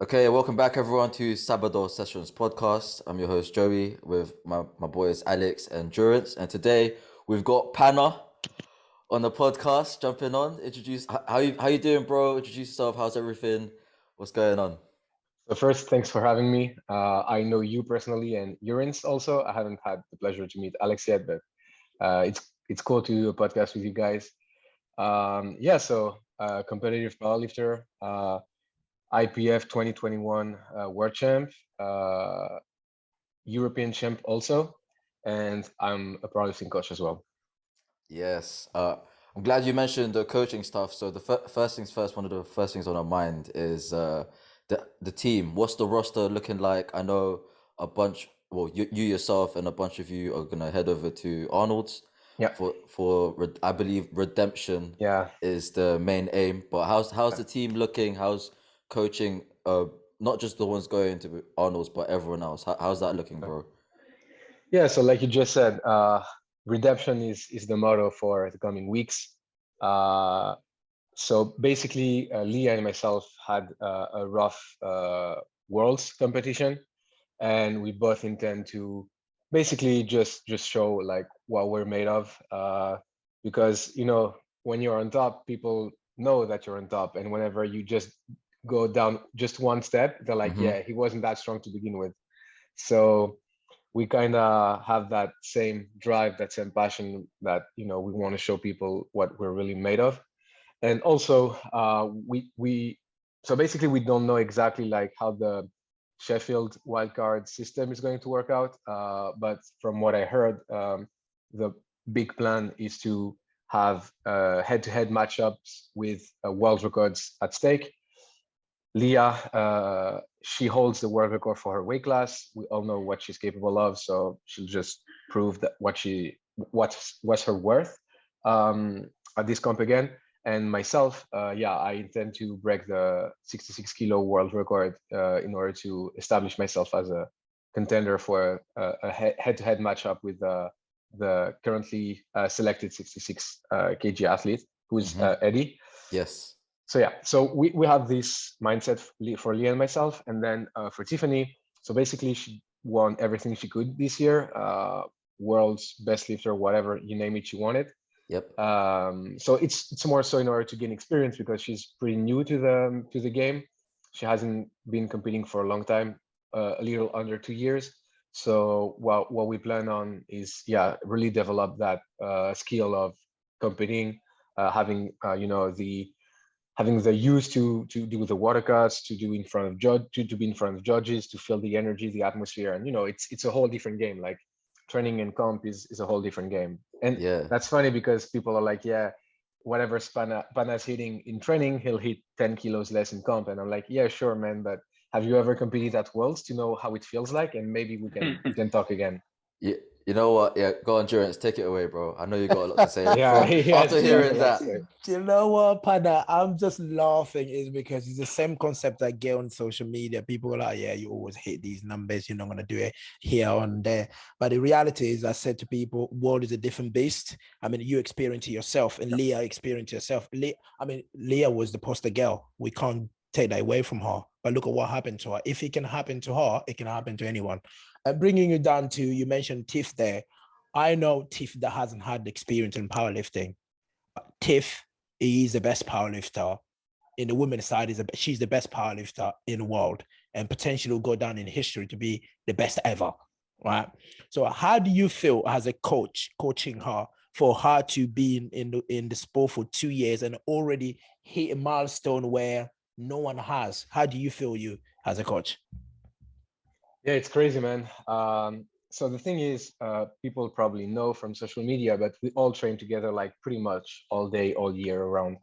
Okay, welcome back everyone to Sabado Sessions podcast. I'm your host Joey with my boys Alex and Durance, and today we've got Pana on the podcast. Jumping on, introduce how you doing, bro? Introduce yourself. How's everything? What's going on? So first, thanks for having me. I know you personally and Urins also. I haven't had the pleasure to meet Alex yet, but it's cool to do a podcast with you guys. Competitive powerlifter, IPF 2021 world champ, European champ also, and I'm a powerlifting coach as well. Yes, I'm glad you mentioned the coaching stuff. So the first things first, one of the first things on our mind is the team. What's the roster looking like? I know a bunch. Well, you yourself and a bunch of you are gonna head over to Arnold's Yeah, I believe redemption yeah. is the main aim. But how's the team looking? How's coaching? Not just the ones going to Arnold's, but everyone else. How's that looking, bro? Yeah, so like you just said, redemption is the motto for the coming weeks. Uh, So basically, Leah and myself had a rough worlds competition, and we both intend to basically just show like what we're made of. Because when you're on top, people know that you're on top, and whenever you just go down just one step, they're like, Mm-hmm. "Yeah, he wasn't that strong to begin with." So we kind of have that same drive, that same passion that we want to show people what we're really made of. And also we so basically we don't know exactly like how the Sheffield wildcard system is going to work out, but from what I heard, the big plan is to have head-to-head matchups with world records at stake. Leah, she holds the world record for her weight class. We all know what she's capable of, so she'll just prove that what's her worth at this comp again. And myself, I intend to break the 66 kilo world record in order to establish myself as a contender for a head-to-head matchup with the currently selected 66 kg athlete, who's Mm-hmm. Eddie. Yes. So we have this mindset for Leah and myself, and then for Tiffany. So basically, she won everything she could this year. World's best lifter, whatever you name it, she won it. Yep. So it's more so in order to gain experience because she's pretty new to the game. She hasn't been competing for a long time, a little under 2 years. So what we plan on is really develop that skill of competing, having the having the use to do the water cuts, to do in front of judge, to be in front of judges, to feel the energy, the atmosphere, and it's a whole different game. Like training and comp is a whole different game, and Yeah. that's funny because people are like, yeah, whatever Pana's hitting in training, he'll hit 10 kilos less in comp, and I'm like, yeah, sure, man, but have you ever competed at Worlds to know how it feels like? And maybe we can talk again. You, you know what? Yeah, go on, Durance. Take it away, bro. I know you got a lot to say. Yeah, he has After he has a hearing lot to that, say. Do you know what, Pana? I'm just laughing is because it's the same concept I get on social media. People are like, yeah, you always hit these numbers. You're not going to do it here on there. But the reality is, I said to people, world is a different beast. I mean, you experience it yourself and Leah experienced yourself. Leah was the poster girl. We can't take that away from her. But look at what happened to her. If it can happen to her, it can happen to anyone. And bringing you down to, you mentioned Tiff there. I know Tiff that hasn't had experience in powerlifting. Tiff is the best powerlifter in the women's side. She's the best powerlifter in the world and potentially will go down in history to be the best ever, right? So how do you feel as a coach coaching her for her to be in the sport for 2 years and already hit a milestone where no one has? How do you feel you as a coach? Yeah, it's crazy, man. So the thing is, people probably know from social media, but we all train together like pretty much all day, all year around.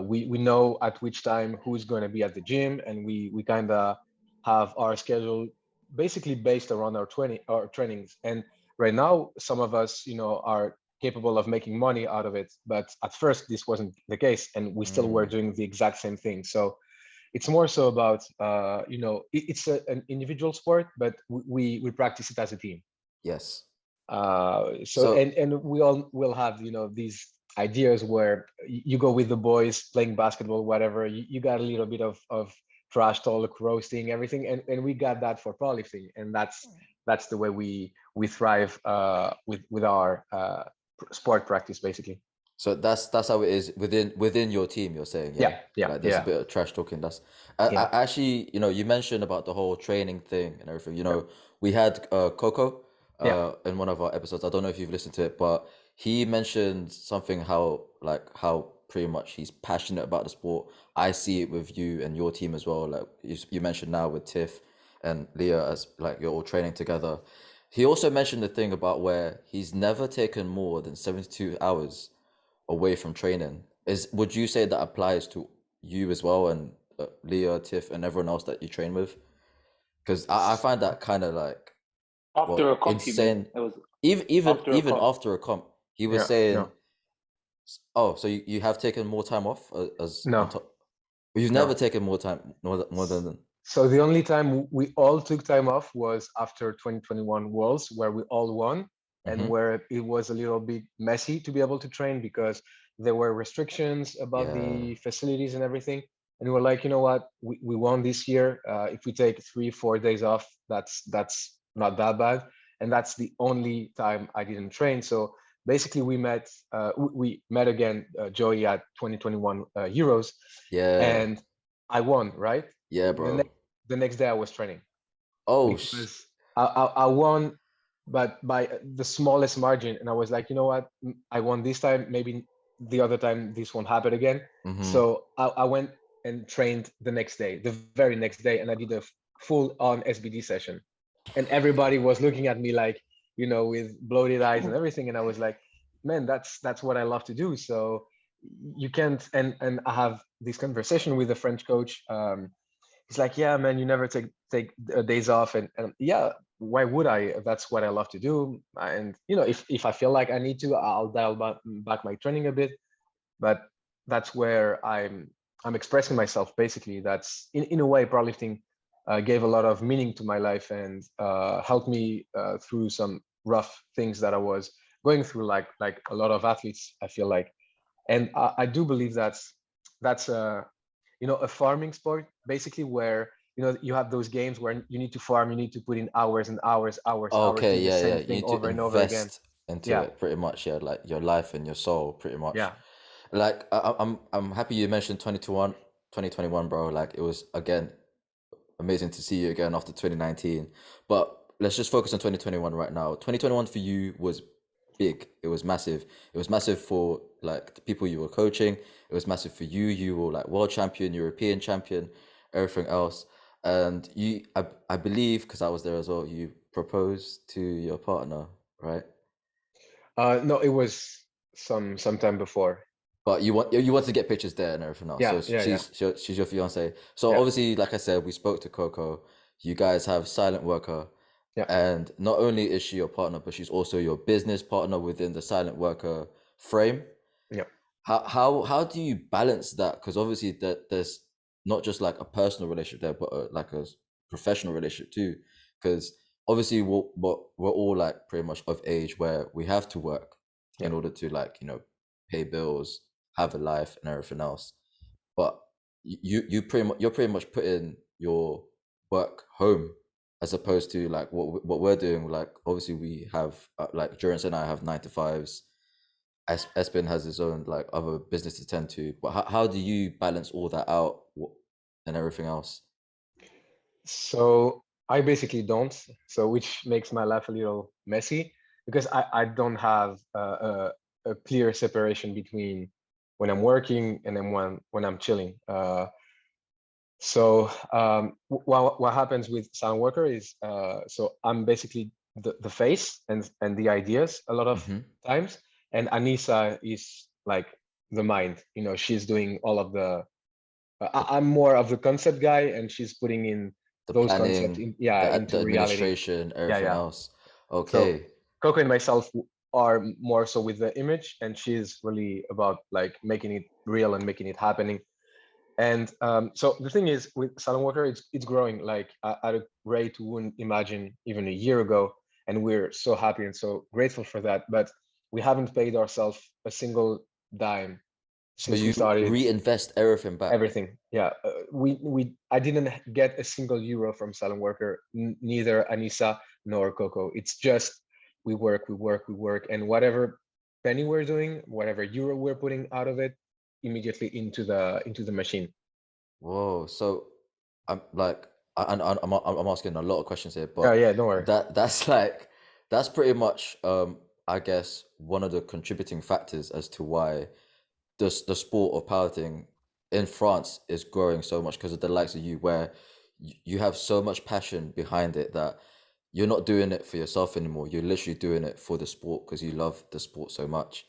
We know at which time who's going to be at the gym, and we kind of have our schedule basically based around our trainings. And right now, some of us, are capable of making money out of it, but at first this wasn't the case, and we still were mm, doing the exact same thing. So it's more so about it's an individual sport, but we practice it as a team. yes. So So and we all will have these ideas where you go with the boys playing basketball, whatever. You got a little bit of trash talk, roasting, everything, and we got that for powerlifting, and that's the way we thrive with our sport practice, basically. So that's how it is within your team. You're saying, yeah, Yeah, like there's a yeah, bit of trash talking. yeah, I actually, you mentioned about the whole training thing and everything. We had Coco yeah. in one of our episodes. I don't know if you've listened to it, but he mentioned something how pretty much he's passionate about the sport. I see it with you and your team as well. Like you mentioned now with Tiff and Leah, as like you're all training together. He also mentioned the thing about where he's never taken more than 72 hours away from training. Would you say that applies to you as well, and Leah, Tiff, and everyone else that you train with? Because I find that kind of like, After a comp, you mean? insane. It was Even after a even comp. after a comp, he was Yeah, saying, no, "Oh, so you have taken more time off as on no, top? You've never no. taken more time more than." So the only time we all took time off was after 2021 Worlds, where we all won, and Hmm. where it was a little bit messy to be able to train because there were restrictions about Yeah, the facilities and everything. And we were like, you know what, we won this year. If we take 3-4 days off, that's not that bad. And that's the only time I didn't train. So basically, we met again, Joey, at 2021 Euros, yeah, and I won, right? yeah, The bro. the next day I was training Oh, because I won, but by the smallest margin. And I was like, you know what? I won this time. Maybe the other time this won't happen again. mm-hmm. So I went and trained the next day, the very next day, and I did a full on SBD session. And everybody was looking at me like, with bloated eyes and everything. And I was like, man, that's what I love to do. So you can't. And I have this conversation with the French coach. He's like, yeah, man, you never take days off, and yeah, why would I? That's what I love to do. And if I feel like I need to, I'll dial back my training a bit. But that's where I'm expressing myself. Basically, that's in a way, powerlifting gave a lot of meaning to my life and helped me through some rough things that I was going through, like a lot of athletes, I feel like. And I do believe that's a farming sport, basically, where you have those games where you need to farm, you need to put in hours and hours, Okay, do the yeah, yeah. same You thing need to over and over again. invest into Yeah, it pretty much, yeah, like your life and your soul, pretty much. yeah, Like I'm happy you mentioned 2021, bro. Like it was again amazing to see you again after 2019. But let's just focus on 2021 right now. 2021 for you was big. It was massive. It was massive for like the people you were coaching. It was massive for you. You were like world champion, European champion, everything else. And I believe, because I was there as well, you proposed to your partner, right? no, it was sometime before. But you want to get pictures there and everything else. So Yeah, yeah, yeah, she's your fiance. So yeah, obviously, like I said, we spoke to Coco. You guys have silent worker, yeah, and not only is she your partner, but she's also your business partner within the silent worker frame. yeah. How do you balance that? Because obviously there's not just like a personal relationship there, but like a professional relationship too. Because obviously we're all like pretty much of age where we have to work Yeah. in order to like pay bills, have a life, and everything else. But you're pretty much putting your work home as opposed to like what we're doing. Like obviously we have like Durance and I have 9 to 5s. Espen has his own like other business to tend to. But how do you balance all that out and everything else? So I basically don't. So which makes my life a little messy because I don't have a clear separation between when I'm working and then when I'm chilling. So what happens with sound worker is so I'm basically the face and the ideas a lot of Mm-hmm. times, and Anissa is like the mind. She's doing all of the. I'm more of the concept guy, and she's putting in The those concepts planning, the into reality. administration, Yeah, everything yeah. else. So Okay. Coco and myself are more so with the image, and she's really about like making it real and making it happening. And so the thing is with Silent Water, it's growing like at a rate we wouldn't imagine even a year ago, and we're so happy and so grateful for that. But we haven't paid ourselves a single dime since you we started. reinvest everything back. Everything, yeah. I didn't get a single euro from Silent Worker, neither Anissa nor Coco. It's just we work, and whatever penny we're doing, whatever euro we're putting out of it, immediately into the machine. Whoa! So I'm like, I'm asking a lot of questions here, but yeah, don't worry. That's pretty much I guess one of the contributing factors as to why the sport of powerlifting in France is growing so much, because of the likes of you, where you have so much passion behind it that you're not doing it for yourself anymore. You're literally doing it for the sport because you love the sport so much.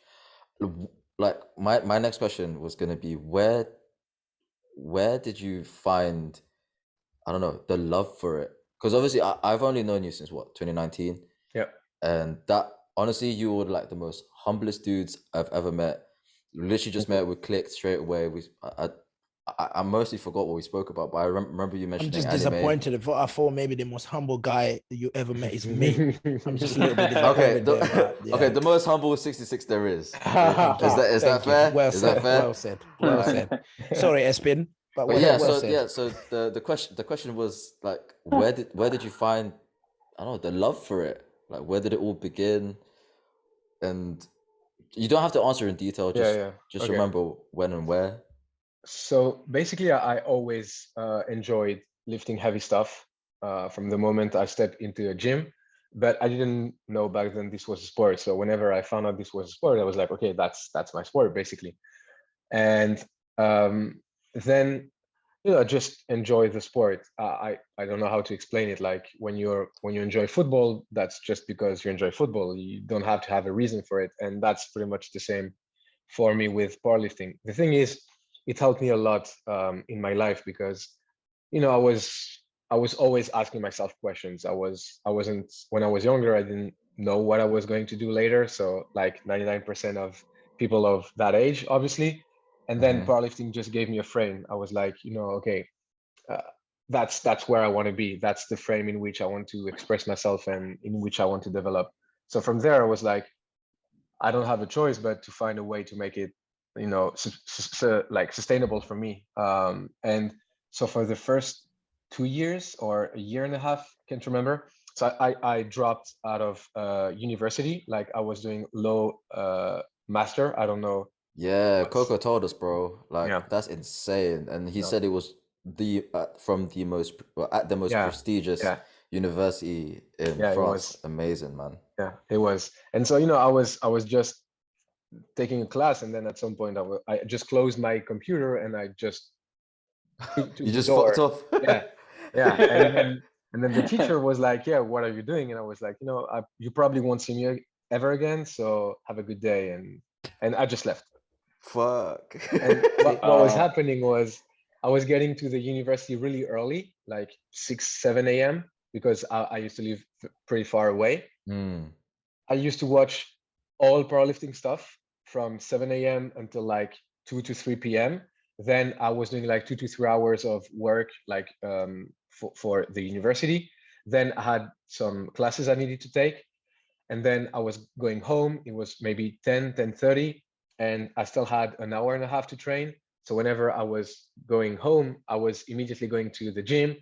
Like my next question was going to be, where did you find, I don't know, the love for it? Because obviously I've only known you since what, 2019? Yeah. And that, honestly, you were like the most humblest dudes I've ever met. Literally just met, we clicked straight away. I mostly forgot what we spoke about, but I remember you mentioning I'm just anime. disappointed. I thought maybe the most humble guy you ever met is me. I'm just a little bit Okay, disappointed there, but yeah. Okay, the most humble 66 there is. Is Thank that fair? Well is said. that fair? Well said. Well said. Sorry, Espin. But yeah, well so said. yeah, so the question was like, where did you find, I don't know, the love for it? Like, where did it all begin? And you don't have to answer in detail. Just Okay. remember when and where. So basically, I always enjoyed lifting heavy stuff from the moment I stepped into a gym, but I didn't know back then this was a sport. So whenever I found out this was a sport, I was like, okay, that's my sport basically. And then just enjoy the sport. I don't know how to explain it. Like when you enjoy football, that's just because you enjoy football. You don't have to have a reason for it, and that's pretty much the same for me with powerlifting. The thing is, it helped me a lot in my life because I was always asking myself questions. I wasn't when I was younger, I didn't know what I was going to do later. So like 99% of people of that age, obviously. And then powerlifting just gave me a frame. I was like, okay, that's where I want to be. That's the frame in which I want to express myself and in which I want to develop. So from there, I was like, I don't have a choice but to find a way to make it, like sustainable for me. And so for the first 2 years or a year and a half, can't remember. So I dropped out of university. Like I was doing low master. I don't know. Yeah, Coco told us, bro. Like, Yeah. that's insane. And he said it was from the most at the most prestigious university in France. It was amazing, man. Yeah, it was. And so I was just taking a class, and then at some point I just closed my computer and I just you just fucked off. And then the teacher was like, yeah, what are you doing? And I was like, you probably won't see me ever again, so have a good day. And I just left. Fuck. And what was happening was I was getting to the university really early, like 6-7 a.m. because I used to live pretty far away. I used to watch all powerlifting stuff from 7 a.m. until like 2 to 3 p.m. Then I was doing like 2 to 3 hours of work, like for the university. Then I had some classes I needed to take. And then I was going home. It was maybe 10:30, and I still had an hour and a half to train. So whenever I was going home, I was immediately going to the gym,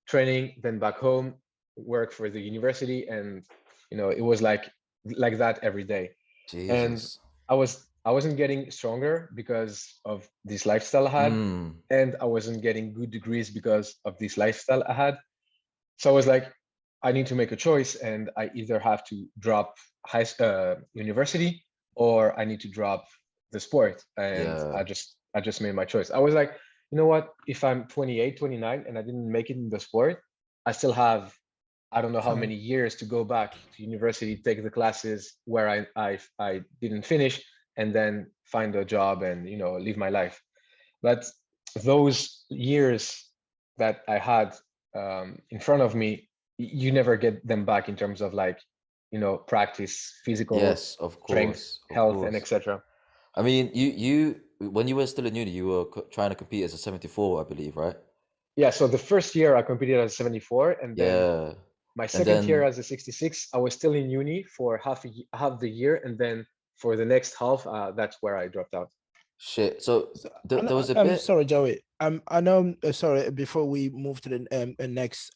training, then back home, work for the university. And, it was like that every day. Jesus. And I wasn't getting stronger because of this lifestyle I had, and I wasn't getting good degrees because of this lifestyle I had. So I was like, I need to make a choice, and I either have to drop university or I need to drop the sport. And I just made my choice. I was like, you know what? If I'm 28, 29, and I didn't make it in the sport, I still have, I don't know how many years to go back to university, take the classes where I didn't finish, and then find a job and live my life. But those years that I had in front of me, you never get them back in terms of like practice, physical, yes, of course, strength, health, and etc. I mean, you when you were still in uni, you were trying to compete as a 74, I believe, right? Yeah. So the first year I competed as a 74, and then my second year as a 66, I was still in uni for half the year, and then for the next half, that's where I dropped out. Shit. So there was a I'm bit. sorry, Joey. I know. Sorry, before we move to the next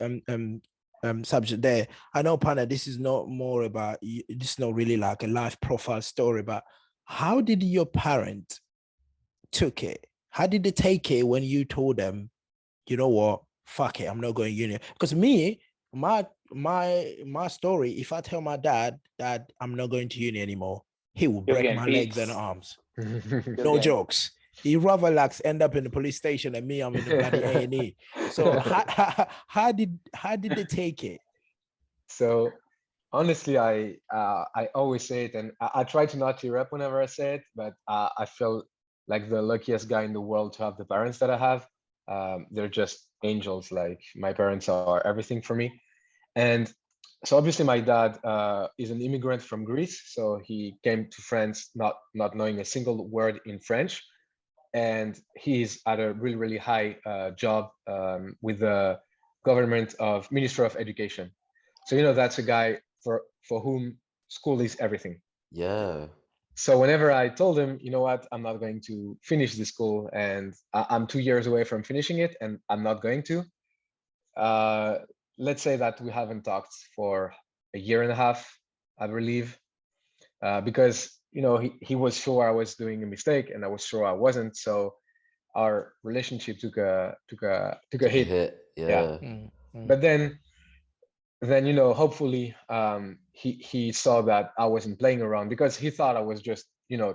subject, there. I know, Pana. This is not more about. This is not really like a life profile story, but how did your parent took it? How did they take it when you told them, you know what, fuck it, I'm not going uni? Because me, my story, if I tell my dad that I'm not going to uni anymore, he will You're break getting my beat. legs and arms. You're No getting- jokes. He rather like end up in the police station and me, I'm in the bloody A&E. So how did they take it? So honestly, I always say it, and I try to not tear up whenever I say it, but I feel like the luckiest guy in the world to have the parents that I have. They're just angels. Like my parents are everything for me. And so obviously my dad is an immigrant from Greece, so he came to France not knowing a single word in French, and he's at a really high job with the government of Minister of Education. So that's a guy for whom school is everything. Yeah. So whenever I told him, you know what, I'm not going to finish the school, and I'm 2 years away from finishing it, and I'm not going to. Let's say that we haven't talked for a year and a half, I believe, because he was sure I was doing a mistake, and I was sure I wasn't. So our relationship took a hit. Yeah. But then hopefully he saw that I wasn't playing around, because he thought I was just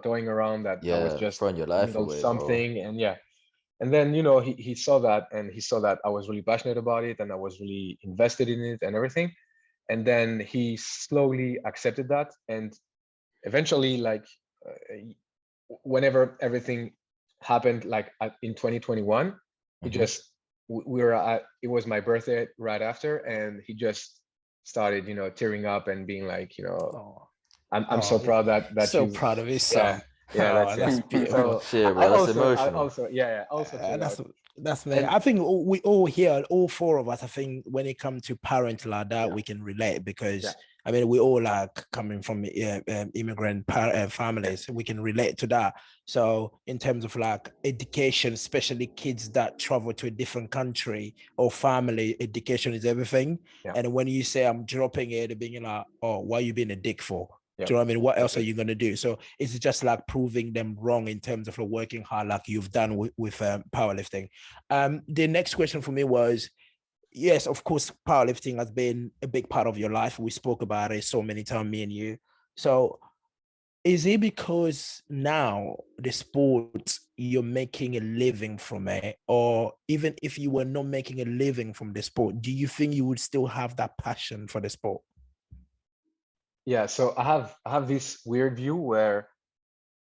toying around, that I was just throwing your life away, something, bro. and and then he saw that, and he saw that I was really passionate about it, and I was really invested in it and everything. And then he slowly accepted that, and eventually, like whenever everything happened, like in 2021, he just we were at, it was my birthday right after, and he just started tearing up and being like, I'm so proud that so you proud of his son. that's beautiful. So shit, bro, that's emotional. I also also feel that's me. I think we all here, all four of us, I think when it comes to parents like that, we can relate, because I mean, we all like coming from immigrant families. We can relate to that. So in terms of like education, especially kids that travel to a different country or family, education is everything. And when you say I'm dropping it, being like, oh, why are you being a dick for? Do you know what I mean? What else are you going to do? So it's just like proving them wrong in terms of working hard, like you've done with powerlifting. The next question for me was, yes, of course, powerlifting has been a big part of your life. We spoke about it so many times, me and you. So is it because now the sport, you're making a living from it? Or even if you were not making a living from the sport, do you think you would still have that passion for the sport? Yeah, so I have this weird view where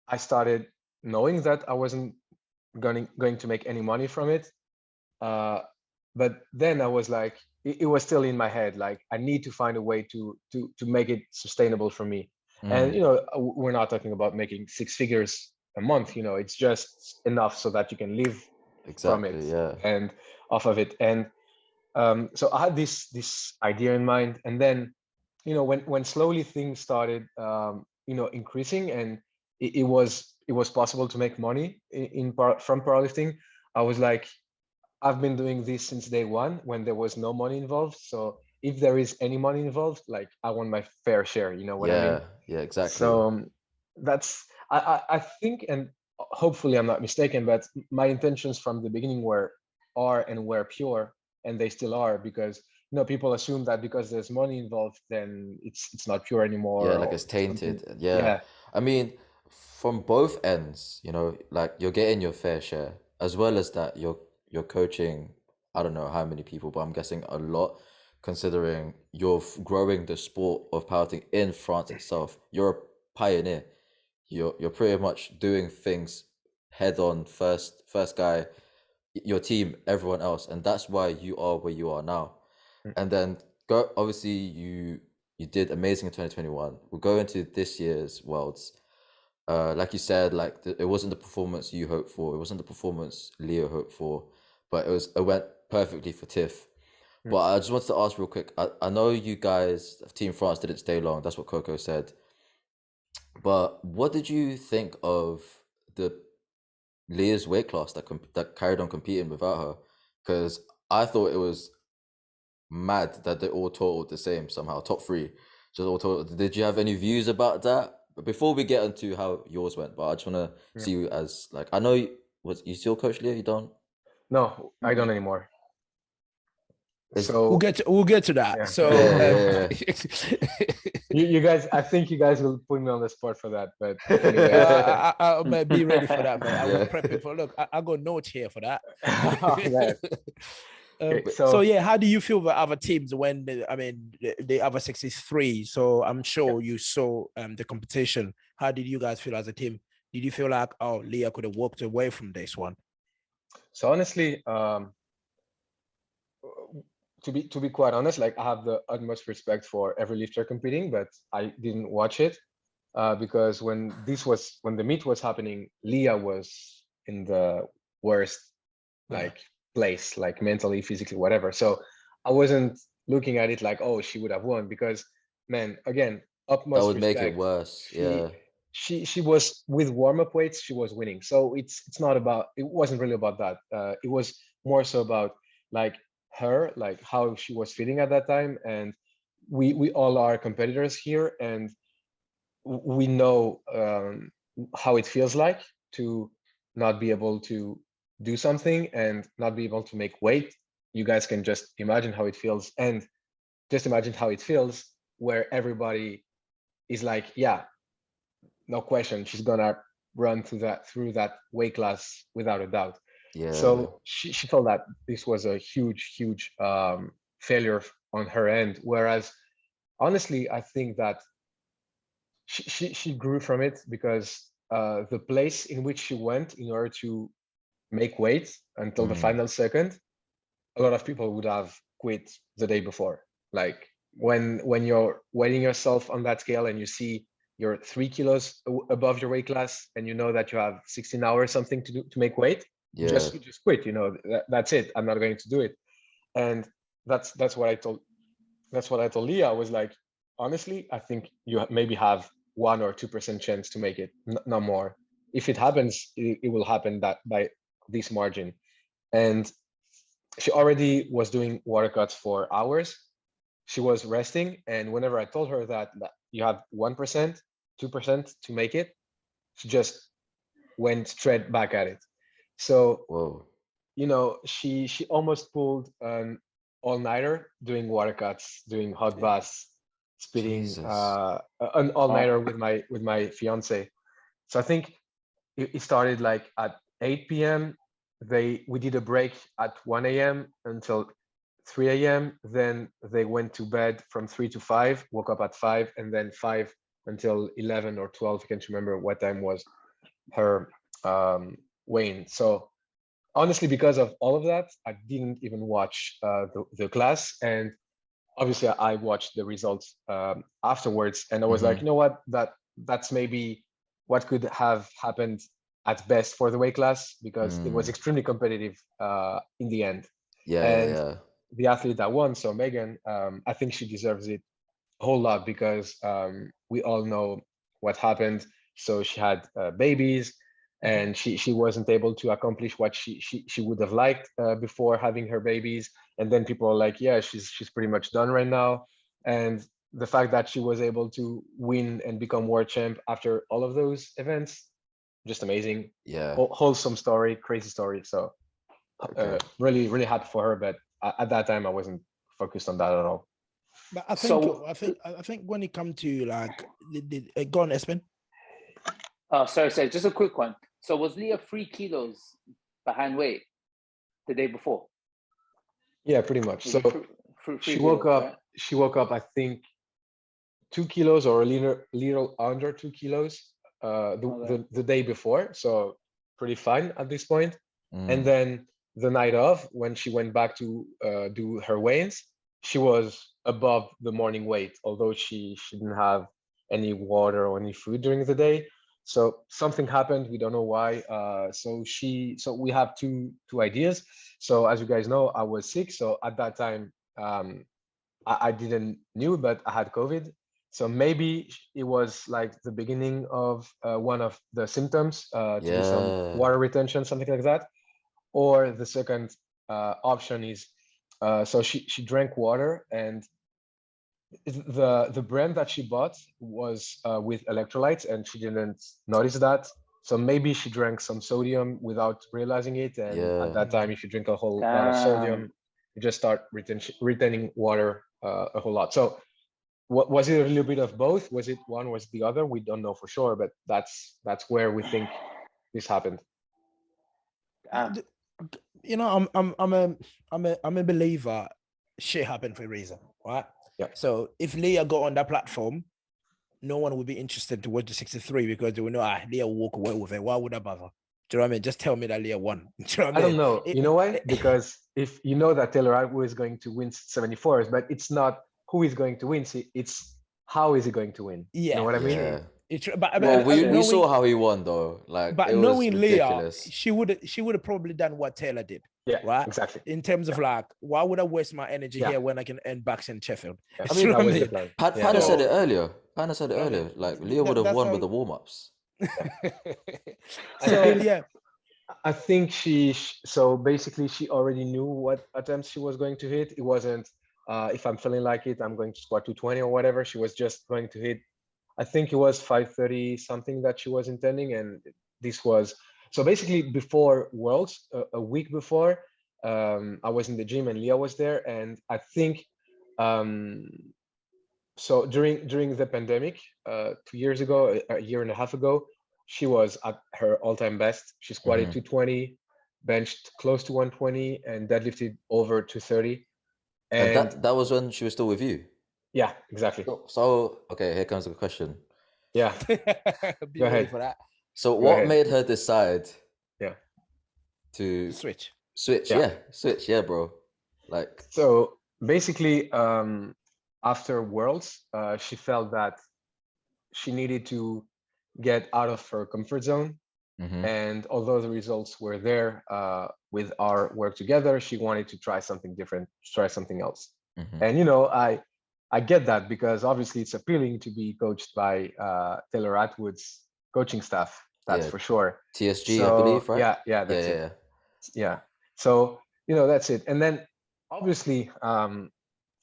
I started knowing that I wasn't going to make any money from it. But then I was like, it was still in my head, like I need to find a way to make it sustainable for me. And we're not talking about making six figures a month. It's just enough so that you can live from it and off of it. And so I had this idea in mind, and then when slowly things started increasing, and it was possible to make money from powerlifting, I was like, I've been doing this since day one when there was no money involved. So if there is any money involved, like I want my fair share, you know what I mean? Yeah, exactly. So that's I think, and hopefully I'm not mistaken, but my intentions from the beginning were pure, and they still are, because people assume that because there's money involved, then it's not pure anymore. Yeah, like it's tainted. Yeah. I mean, from both ends, like you're getting your fair share, as well as that you're coaching, I don't know how many people, but I'm guessing a lot, considering you're growing the sport of powerlifting in France itself. You're a pioneer. You're pretty much doing things head on, first guy, your team, everyone else, and that's why you are where you are now. And then obviously you did amazing in 2021. We'll go into this year's Worlds. Like you said, like it wasn't the performance you hoped for. It wasn't the performance Leo hoped for, but it went perfectly for Tiff. But I just wanted to ask real quick. I know you guys, Team France, didn't stay long. That's what Coco said. But what did you think of the Leah's weight class that carried on competing without her, because I thought it was mad that they all totaled the same somehow, top three. Just all totaled. Did you have any views about that? But before we get into how yours went, but I just want to see you as like, I know you still coach Leah? You don't? No, I don't anymore. So we'll get to that. Yeah. So you guys, I think you guys will put me on the spot for that, but I might be ready for that, man. I was prepping for. Look, I got notes here for that. So yeah, how do you feel about other teams when the other 63? So I'm sure you saw the competition. How did you guys feel as a team? Did you feel like, oh, Leah could have walked away from this one? So honestly, to be quite honest, like I have the utmost respect for every lifter competing, but I didn't watch it because when the meet was happening, Leah was in the worst place, like mentally, physically, whatever. So I wasn't looking at it like, oh, she would have won, because man, again, utmost that would respect, make it worse. She was with warm-up weights, she was winning. So it wasn't really about that. It was more so about like her, like how she was feeling at that time. And we all are competitors here, and we know how it feels like to not be able to do something and not be able to make weight. You guys can just imagine how it feels, and just imagine how it feels where everybody is like, yeah, no question, she's gonna run through that weight class without a doubt. So she felt that this was a huge failure on her end, whereas honestly I think that she grew from it, because the place in which she went in order to make weight until the final second, a lot of people would have quit the day before. Like when you're weighing yourself on that scale and you see you're 3 kilos above your weight class, and you know that you have 16 hours something to do to make weight, you just quit. That's it. I'm not going to do it. And that's what I told Leah. I was like, honestly, I think you maybe have 1 or 2% chance to make it, no more. If it happens, it will happen that by this margin. And she already was doing water cuts for hours. She was resting, and whenever I told her that you have 1%, 2% to make it, she just went straight back at it. So, she almost pulled an all-nighter doing water cuts, doing hot baths, spitting an all-nighter with my fiance. So I think it started like at 8 p.m. We did a break at 1 a.m. until 3 a.m. Then they went to bed from 3 to 5, woke up at 5, and then 5 until 11 or 12. I can't remember what time was her weighing. So honestly, because of all of that, I didn't even watch the class. And obviously I watched the results afterwards, and I was like, you know what, that's maybe what could have happened at best for the weight class, because it was extremely competitive in the end. The athlete that won, so Megan, I think she deserves it a whole lot, because we all know what happened. So she had babies, and she wasn't able to accomplish what she would have liked before having her babies. And then people are like, yeah, she's pretty much done right now. And the fact that she was able to win and become world champ after all of those events, just amazing. Wholesome story, crazy story. So really happy for her, but at that time I wasn't focused on that at all. But I think when it comes to like go on, Espen. Sorry, just a quick one. So was Leah 3 kilos behind weight the day before? Yeah, pretty much. So she woke up. Right? She woke up, I think, 2 kilos or a little under 2 kilos the day before. So pretty fine at this point. And then the night of, when she went back to do her weigh-ins, she was above the morning weight, although she didn't have any water or any food during the day. So something happened. We don't know why. So we have two ideas. So as you guys know, I was sick. So at that time, I didn't knew, but I had COVID. So maybe it was like the beginning of one of the symptoms, to be some Yeah. water retention, something like that. Or the second option is, so she drank water, and the brand that she bought was with electrolytes, and she didn't notice that. So maybe she drank some sodium without realizing it, and Yeah. at that time, if you drink a whole lot of sodium, you just start retaining water a whole lot. So was it a little bit of both? Was it one? Was the other? We don't know for sure, but that's where we think this happened. You know, I'm a believer. Shit happened for a reason, right? Yeah. So if Leah got on that platform, no one would be interested to watch the 63 because they would know, Leah will walk away with it. Why would I bother? Do you know what I mean? Just tell me that Leah won. Do you know what I mean? don't know. You know why? Because if you know that Taylor Atwood is going to win 74s, but it's not who is going to win. It's how is he going to win? Yeah. You know what I mean? Yeah. But Well, we knowing, saw how he won though. Like, but it was knowing Leah, ridiculous. she would have probably done what Taylor did. Yeah, right. Exactly. In terms of like, why would I waste my energy Yeah. here when I can earn backs in Sheffield? Yeah. You know that what was I the mean? plan. Pana said it earlier. Pana said it I mean, earlier. Like, Leah would have that's won all- with the warm-ups. So yeah, I think so basically she already knew what attempts she was going to hit. It wasn't if I'm feeling like it, I'm going to squat 220 or whatever. She was just going to hit, I think it was 530 something that she was intending. And this was, so basically before Worlds, a week before, I was in the gym and Leah was there. And I think, so during the pandemic, 2 years ago, a year and a half ago, she was at her all-time best. She squatted 220, benched close to 120, and deadlifted over 230. And that was when she was still with you. Yeah, exactly. So okay, here comes the question. Yeah. be Go ready ahead. for that. So Go what ahead. made her decide Yeah. to Switch. switch? Yeah. Switch, yeah, bro. Like, So basically, after Worlds, she felt that she needed to get out of her comfort zone. And although the results were there with our work together, she wanted to try something different, try something else. And you know, I get that, because obviously it's appealing to be coached by Taylor Atwood's coaching staff. That's for sure. TSG, I believe, right? Yeah, that's it. Yeah. So you know, that's it. And then obviously,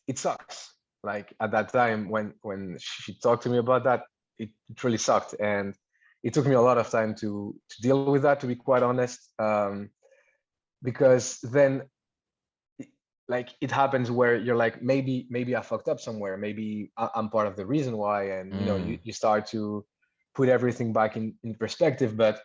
it sucks. Like at that time when she talked to me about that, it really sucked, and it took me a lot of time to deal with that, to be quite honest, because then like it happens where you're like, maybe I fucked up somewhere, maybe I'm part of the reason why, and you know, you start to put everything back in perspective. But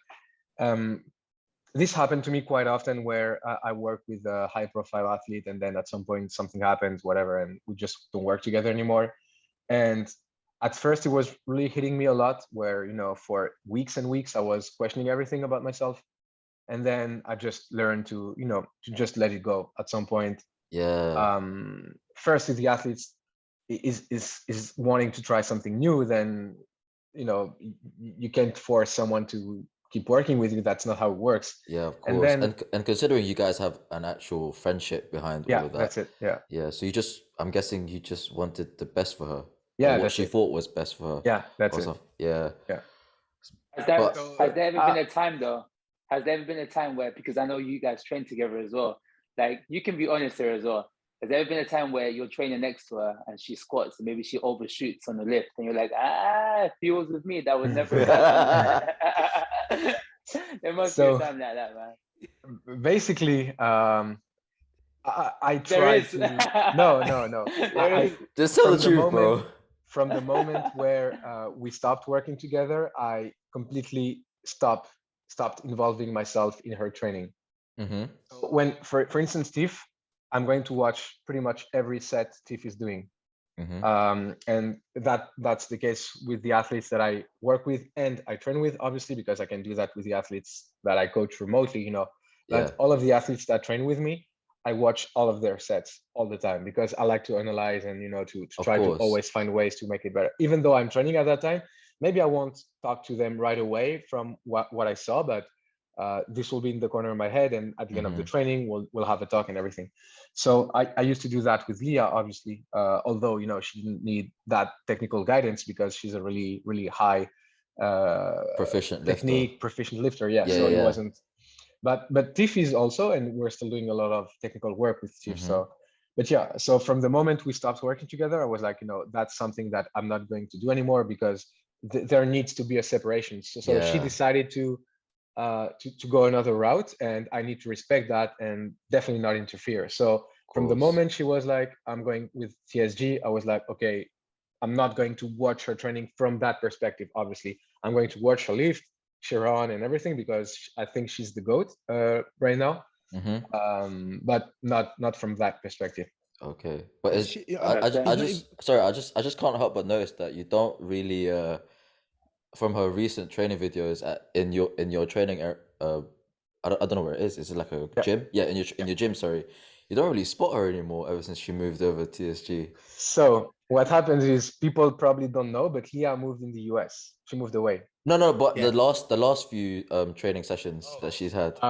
this happened to me quite often, where I work with a high profile athlete, and then at some point something happens, whatever, and we just don't work together anymore. And at first it was really hitting me a lot, where, you know, for weeks and weeks I was questioning everything about myself. And then I just learned to, you know, to just let it go at some point. Yeah. First, if the athletes is wanting to try something new, then, you know, you can't force someone to keep working with you. That's not how it works. Yeah, of course. And then, and considering you guys have an actual friendship behind all of that. That's it. Yeah. Yeah. So I'm guessing you just wanted the best for her. Yeah, what she thought was best for her. Yeah, that's it. Yeah. Yeah. Has there ever been a time though? Has there ever been a time where, because I know you guys train together as well, like you can be honest here as well. Has there ever been a time where you're training next to her and she squats and maybe she overshoots on the lift and you're like, if he was with me, that would never happen. There must be a time like that, man. Basically, I try to. No. Just tell the truth, bro. From the moment where we stopped working together, I completely stopped involving myself in her training. When, for instance, Tiff, I'm going to watch pretty much every set Tiff is doing. And that's the case with the athletes that I work with and I train with, obviously, because I can do that with the athletes that I coach remotely, you know. But all of the athletes that train with me, I watch all of their sets all the time, because I like to analyze and, you know, to try to always find ways to make it better. Even though I'm training at that time, maybe I won't talk to them right away from what I saw, but this will be in the corner of my head, and at the end of the training, we'll have a talk and everything. So I used to do that with Leah, obviously, although, you know, she didn't need that technical guidance because she's a really, really high proficient lifter. Yeah. So it wasn't, but Tiff is also, and we're still doing a lot of technical work with Tiff. So, but yeah, so from the moment we stopped working together, I was like, you know, that's something that I'm not going to do anymore because there needs to be a separation. So she decided to go another route, and I need to respect that and definitely not interfere. So from the moment she was like, I'm going with TSG, I was like, okay, I'm not going to watch her training from that perspective. Obviously, I'm going to watch her lift, cheer on and everything, because I think she's the GOAT right now. But not from that perspective. Okay, but I just can't help but notice that you don't really from her recent training videos in your training I don't know where it is. Is it like a gym? Yeah, in your gym. Sorry, you don't really spot her anymore ever since she moved over to TSG. So what happens is people probably don't know, but Leah moved in the US. She moved away. No, but the last few training sessions that she's had.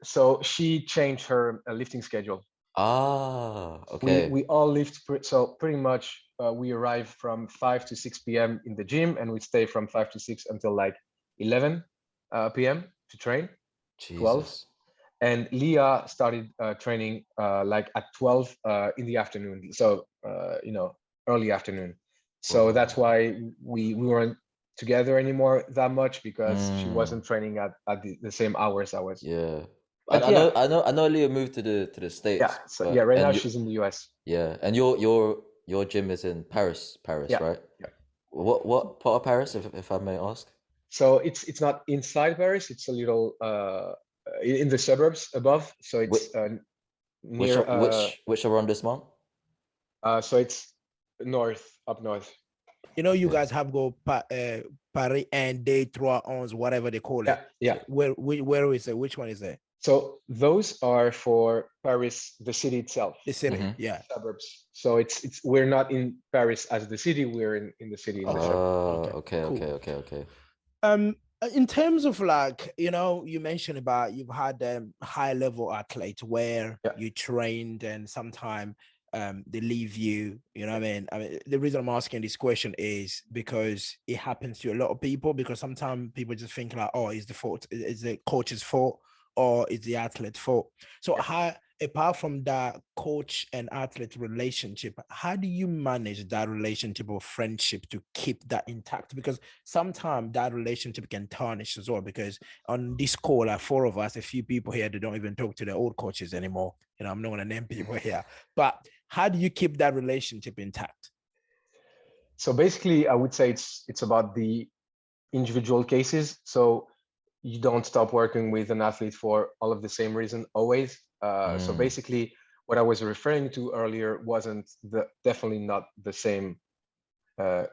So she changed her lifting schedule. Ah, okay. We all lift, so pretty much we arrive from 5 to 6 p.m. in the gym, and we stay from 5 to 6 until like 11 p.m. to train. Jesus. 12. And Leah started training like at 12 in the afternoon. So, you know, early afternoon. So that's why we weren't together anymore that much, because she wasn't training at the same hours I was. Yeah. I know Leah moved to the States. Yeah. So right now she's in the US. Yeah. And your gym is in Paris, right? Yeah. What part of Paris, if I may ask? So it's not inside Paris, it's a little in the suburbs above. So it's near which arrondissement? So it's up north. You know, you guys have go Paris and des Trois Onze, whatever they call it. Yeah. Where is it? Which one is it? So those are for Paris, the city itself. The city, suburbs. So it's we're not in Paris as the city. We're in the city. Okay. In terms of like, you know, you mentioned about you've had high level athletes where you trained and sometimes they leave you, you know what I mean? The reason I'm asking this question is because it happens to a lot of people, because sometimes people just think like, oh, it's the coach's fault or it's the athlete's fault. So how, apart from that coach and athlete relationship, how do you manage that relationship or friendship to keep that intact? Because sometimes that relationship can tarnish as well, because on this call, like 4 of us, a few people here, they don't even talk to their old coaches anymore. You know, I'm not going to name people here, but how do you keep that relationship intact? So basically, I would say it's about the individual cases. So you don't stop working with an athlete for all of the same reason always. So basically, what I was referring to earlier wasn't definitely not the same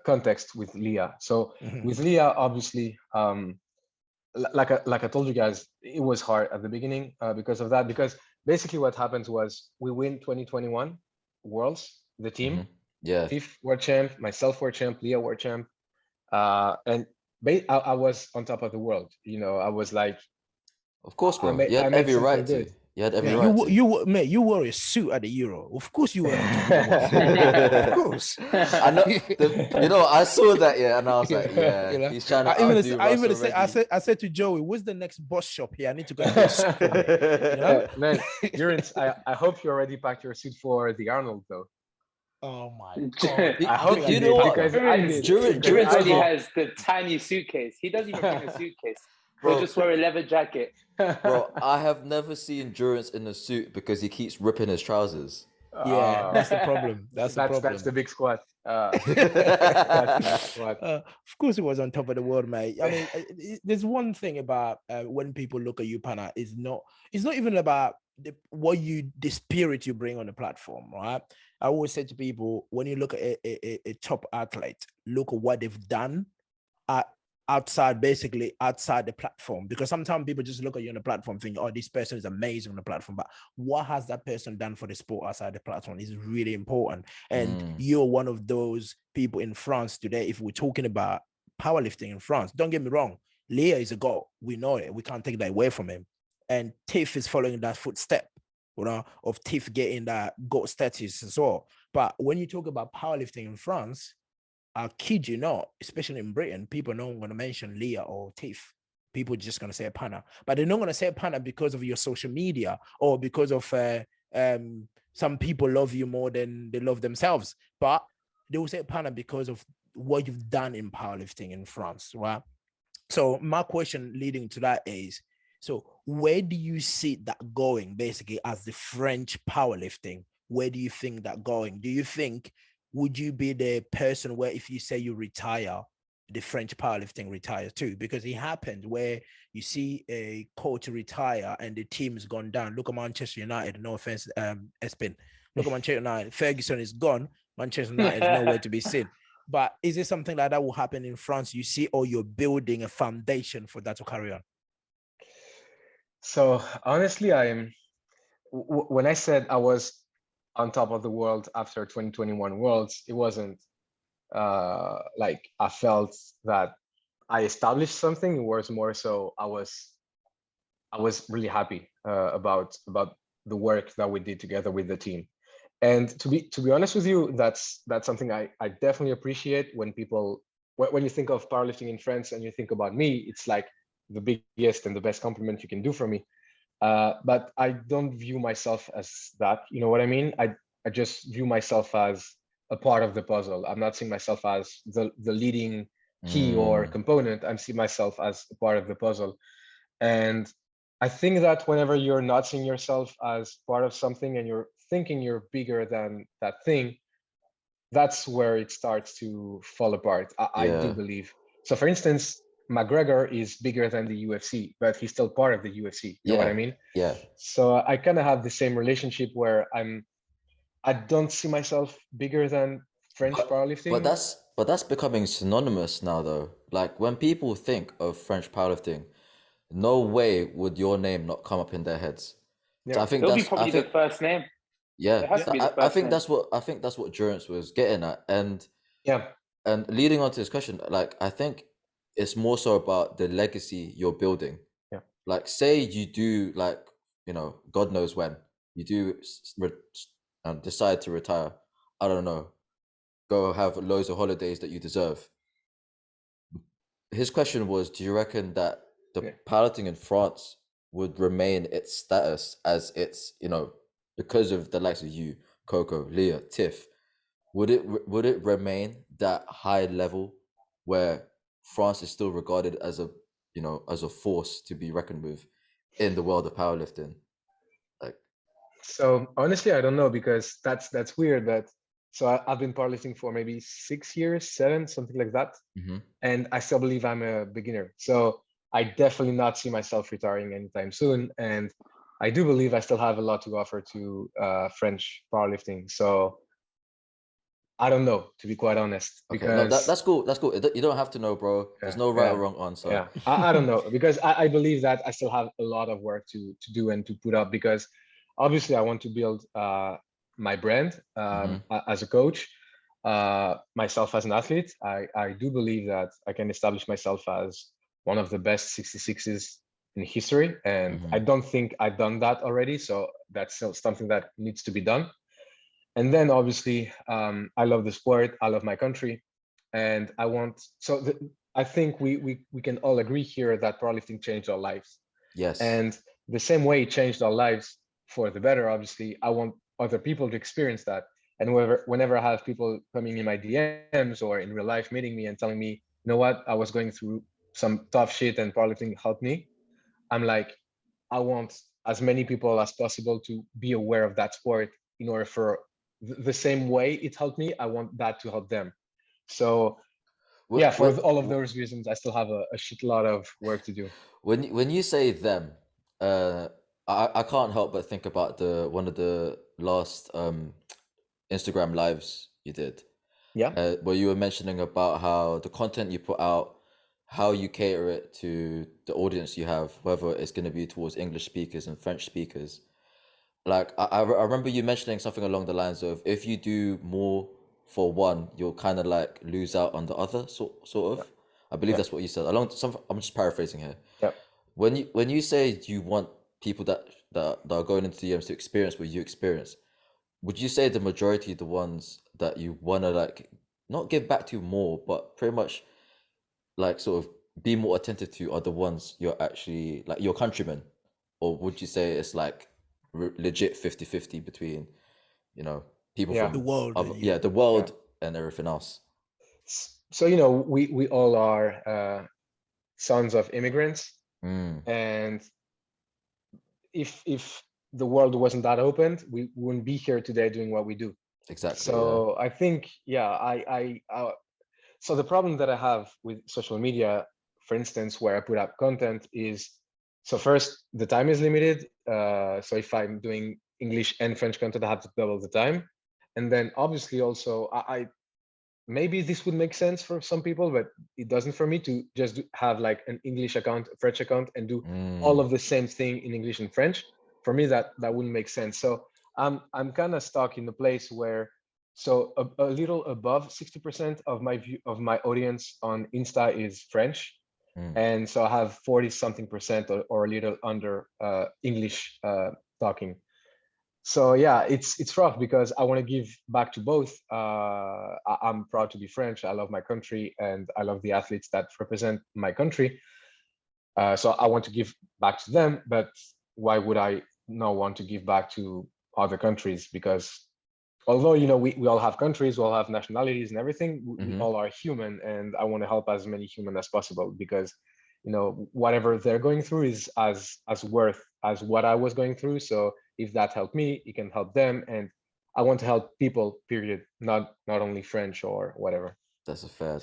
context with Leah. So with Leah, obviously, like I told you guys, it was hard at the beginning because of that. Because basically, what happens was we win 2021 Worlds, the team. Tiff world champ, myself world champ, Leah world champ, and I was on top of the world. You know, I was like, of course, bro. You had every right to. You had every right to. You wore a suit at the Euro. Of course you were. Of course. I know. You know, I saw that, and I was like, you know? He's trying to I said to Joey, what's the next boss shop here? I need to go and get a suit. You know? Man, I hope you already packed your suit for the Arnold, though. Oh my God. I hope you know what? Durant only has the tiny suitcase. He doesn't even bring a suitcase. He'll just wear a leather jacket. Bro, I have never seen Durant in a suit because he keeps ripping his trousers. Yeah, that's the problem. That's the big squat. Of course, it was on top of the world, mate. I mean, there's one thing about when people look at you, Pana, it's not even about the spirit you bring on the platform, right? I always say to people, when you look at a top athlete, look at what they've done outside the platform, because sometimes people just look at you on the platform thinking, oh, this person is amazing on the platform, but what has that person done for the sport outside the platform is really important. And you're one of those people in France today. If we're talking about powerlifting in France, don't get me wrong, Leah is a goat. We know it. We can't take that away from him. And Tiff is following that footstep, of Tiff getting that GOAT status as well. But when you talk about powerlifting in France, I kid you not, especially in Britain, people are not going to mention Leah or Tiff. People are just going to say Pana. But they're not going to say Pana because of your social media or because of some people love you more than they love themselves. But they will say Pana because of what you've done in powerlifting in France, right? So my question leading to that is, so where do you see that going basically as the French powerlifting? Where do you think that going? Do you think, would you be the person where if you say you retire, the French powerlifting retires too? Because it happened where you see a coach retire and the team's gone down. Look at Manchester United, no offense, Espin. Look at Manchester United. Ferguson is gone. Manchester United is nowhere to be seen. But is it something like that will happen in France, you see, or you're building a foundation for that to carry on? So honestly, when I said I was on top of the world after 2021 Worlds, it wasn't like I felt that I established something. It was more so I was really happy about the work that we did together with the team. And to be honest with you, that's something I definitely appreciate when people, when you think of powerlifting in France and you think about me, it's like the biggest and the best compliment you can do for me. But I don't view myself as that. You know what I mean? I just view myself as a part of the puzzle. I'm not seeing myself as the leading key or component. I'm seeing myself as a part of the puzzle. And I think that whenever you're not seeing yourself as part of something and you're thinking you're bigger than that thing, that's where it starts to fall apart. I do believe. So for instance, McGregor is bigger than the UFC, but he's still part of the UFC. You know what I mean? Yeah. So I kind of have the same relationship where I don't see myself bigger than French powerlifting. But that's becoming synonymous now though. Like when people think of French powerlifting, no way would your name not come up in their heads. Yeah. So I think it'll be probably the first name. Yeah, I think name. that's what Durance was getting at, and leading on to this question, like I think it's more so about the legacy you're building. Yeah, like say you do, like, you know, God knows when you do decide to retire. I don't know, go have loads of holidays that you deserve. His question was, do you reckon that the piloting in France would remain its status as its, you know, because of the likes of you, Coco, Leah, Tiff, would it remain that high level where France is still regarded as a, you know, as a force to be reckoned with in the world of powerlifting? Like, so honestly, I don't know, because that's weird. But so I've been powerlifting for maybe 6 years, 7, something like that, and I still believe I'm a beginner. So I definitely not see myself retiring anytime soon, and I do believe I still have a lot to offer to French powerlifting. So I don't know, to be quite honest. Okay, no, that's cool. That's cool. You don't have to know, bro. There's no right or wrong answer. Yeah, I don't know, because I believe that I still have a lot of work to do and to put up, because obviously I want to build my brand as a coach, myself as an athlete. I do believe that I can establish myself as one of the best 66s in history, and I don't think I've done that already. So that's still something that needs to be done. And then obviously, I love the sport, I love my country, and I want, I think we can all agree here that powerlifting changed our lives. Yes. And the same way it changed our lives for the better, obviously, I want other people to experience that. And whenever I have people coming in my DMs or in real life meeting me and telling me, you know what, I was going through some tough shit and powerlifting helped me, I'm like, I want as many people as possible to be aware of that sport, in order for the same way it helped me, I want that to help them. So for all of those reasons, I still have a shit lot of work to do. When you say them, I can't help but think about one of the last Instagram lives you did. Yeah. Where you were mentioning about how the content you put out, how you cater it to the audience you have, whether it's going to be towards English speakers and French speakers. Like I remember you mentioning something along the lines of, if you do more for one, you'll kind of like lose out on the other, sort of. I believe that's what you said. I'm just paraphrasing here. Yeah. When you say you want people that are going into the EMs to experience what you experience, would you say the majority of the ones that you want to like not give back to more, but pretty much like sort of be more attentive to are the ones you're actually like your countrymen? Or would you say it's like legit 50-50 between, you know, people Yeah. from The world. the world and everything else? So, we all are sons of immigrants. And if the world wasn't that open, we wouldn't be here today doing what we do. Exactly. So I think, so the problem that I have with social media, for instance, where I put up content is, so first, the time is limited. So if I'm doing English and French content, I have to double the time. And then obviously also, I maybe this would make sense for some people, but it doesn't for me to just have like an English account, a French account, and do all of the same thing in English and French. For me, that wouldn't make sense. So I'm kind of stuck in the place where, so a little above 60% of my audience on Insta is French, and so I have 40-something% or a little under English talking. So yeah, it's rough because I want to give back to both. I'm proud to be French. I love my country and I love the athletes that represent my country. So I want to give back to them, but why would I not want to give back to other countries? Because although, we all have countries, we all have nationalities and everything, we all are human, and I want to help as many human as possible because, whatever they're going through is as worth as what I was going through. So if that helped me, it can help them. And I want to help people, period, not only French or whatever. That's a fair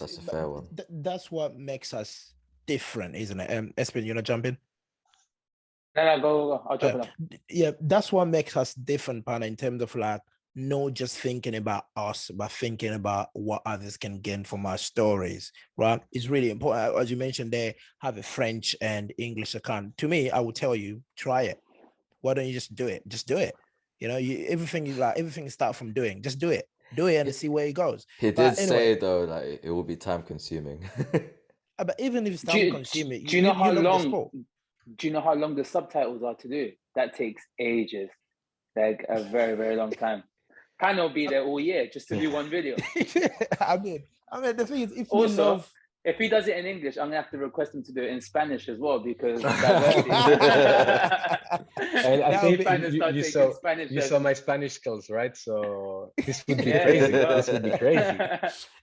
one. That's what makes us different, isn't it? Espen, you want to jump in? No, go. I'll jump in. Yeah, that's what makes us different, Pana, in terms of like not just thinking about us, but thinking about what others can gain from our stories, right? It's really important. As you mentioned, they have a French and English account. To me, I will tell you, try it. Why don't you just do it? Just do it. Everything start from doing. Just do it. Do it and see where it goes. He did say though, like it will be time consuming. But even if it's time consuming, do you know how long? Do you know how long the subtitles are to do? That takes ages, like a very, very long time. Pana will be there all year just to do one video. I mean, the thing is, if he does it in English, I'm gonna have to request him to do it in Spanish as well because and I think you saw my Spanish skills, right? So this would be crazy. This would be crazy.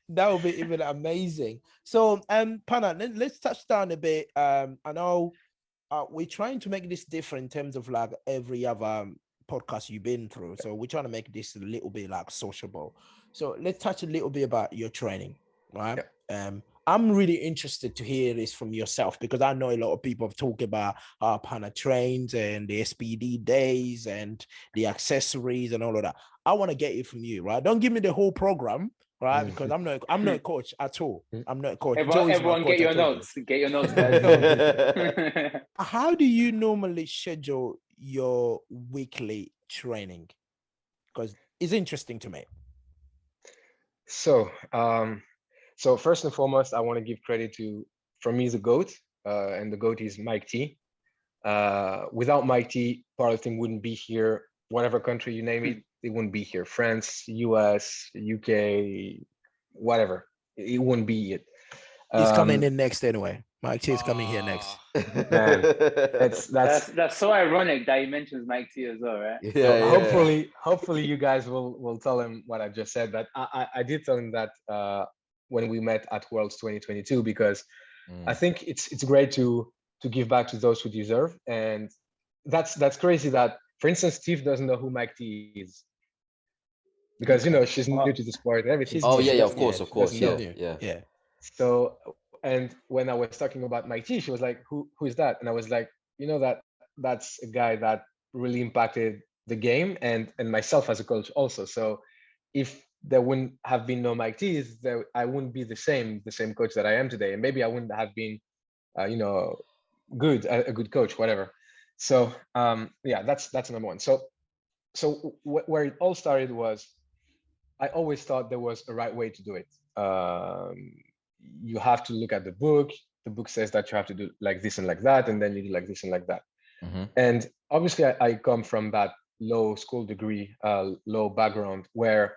That would be even amazing. So, Pana, let's touch down a bit. I know we're trying to make this different in terms of like every other podcast you've been through. So we're trying to make this a little bit like sociable. So let's touch a little bit about your training, right? Yeah. I'm really interested to hear this from yourself because I know a lot of people have talked about Pana trains and the SPD days and the accessories and all of that. I want to get it from you, right? Don't give me the whole program, right? Because I'm not a coach at all. I'm not a coach. Everyone get your notes. Get your notes. How do you normally schedule your weekly training? Because it's interesting to me. So, so first and foremost, I want to give credit to, from me, the GOAT, and the GOAT is Mike T. Without Mike T, powerlifting wouldn't be here. Whatever country you name it, it wouldn't be here. France, US, UK, whatever. It wouldn't be it. He's coming in next anyway. Mike T is coming here next. Man, that's so ironic that he mentions Mike T as well, right? Yeah, hopefully you guys will tell him what I just said. But I did tell him that when we met at Worlds 2022 because I think it's great to give back to those who deserve, and that's crazy that, for instance, Steve doesn't know who Mike T is because she's new to the sport and everything. Of course, yeah. So, and when I was talking about Mike T, she was like, who is that? And I was like, that's a guy that really impacted the game and myself as a coach also. So if there wouldn't have been no Mike T's, I wouldn't be the same coach that I am today. And maybe I wouldn't have been, a good coach, whatever. So that's number one. So where it all started was, I always thought there was a right way to do it. you have to look at the book. The book says that you have to do like this and like that, and then you do like this and like that. And obviously I come from that low school degree, low background, where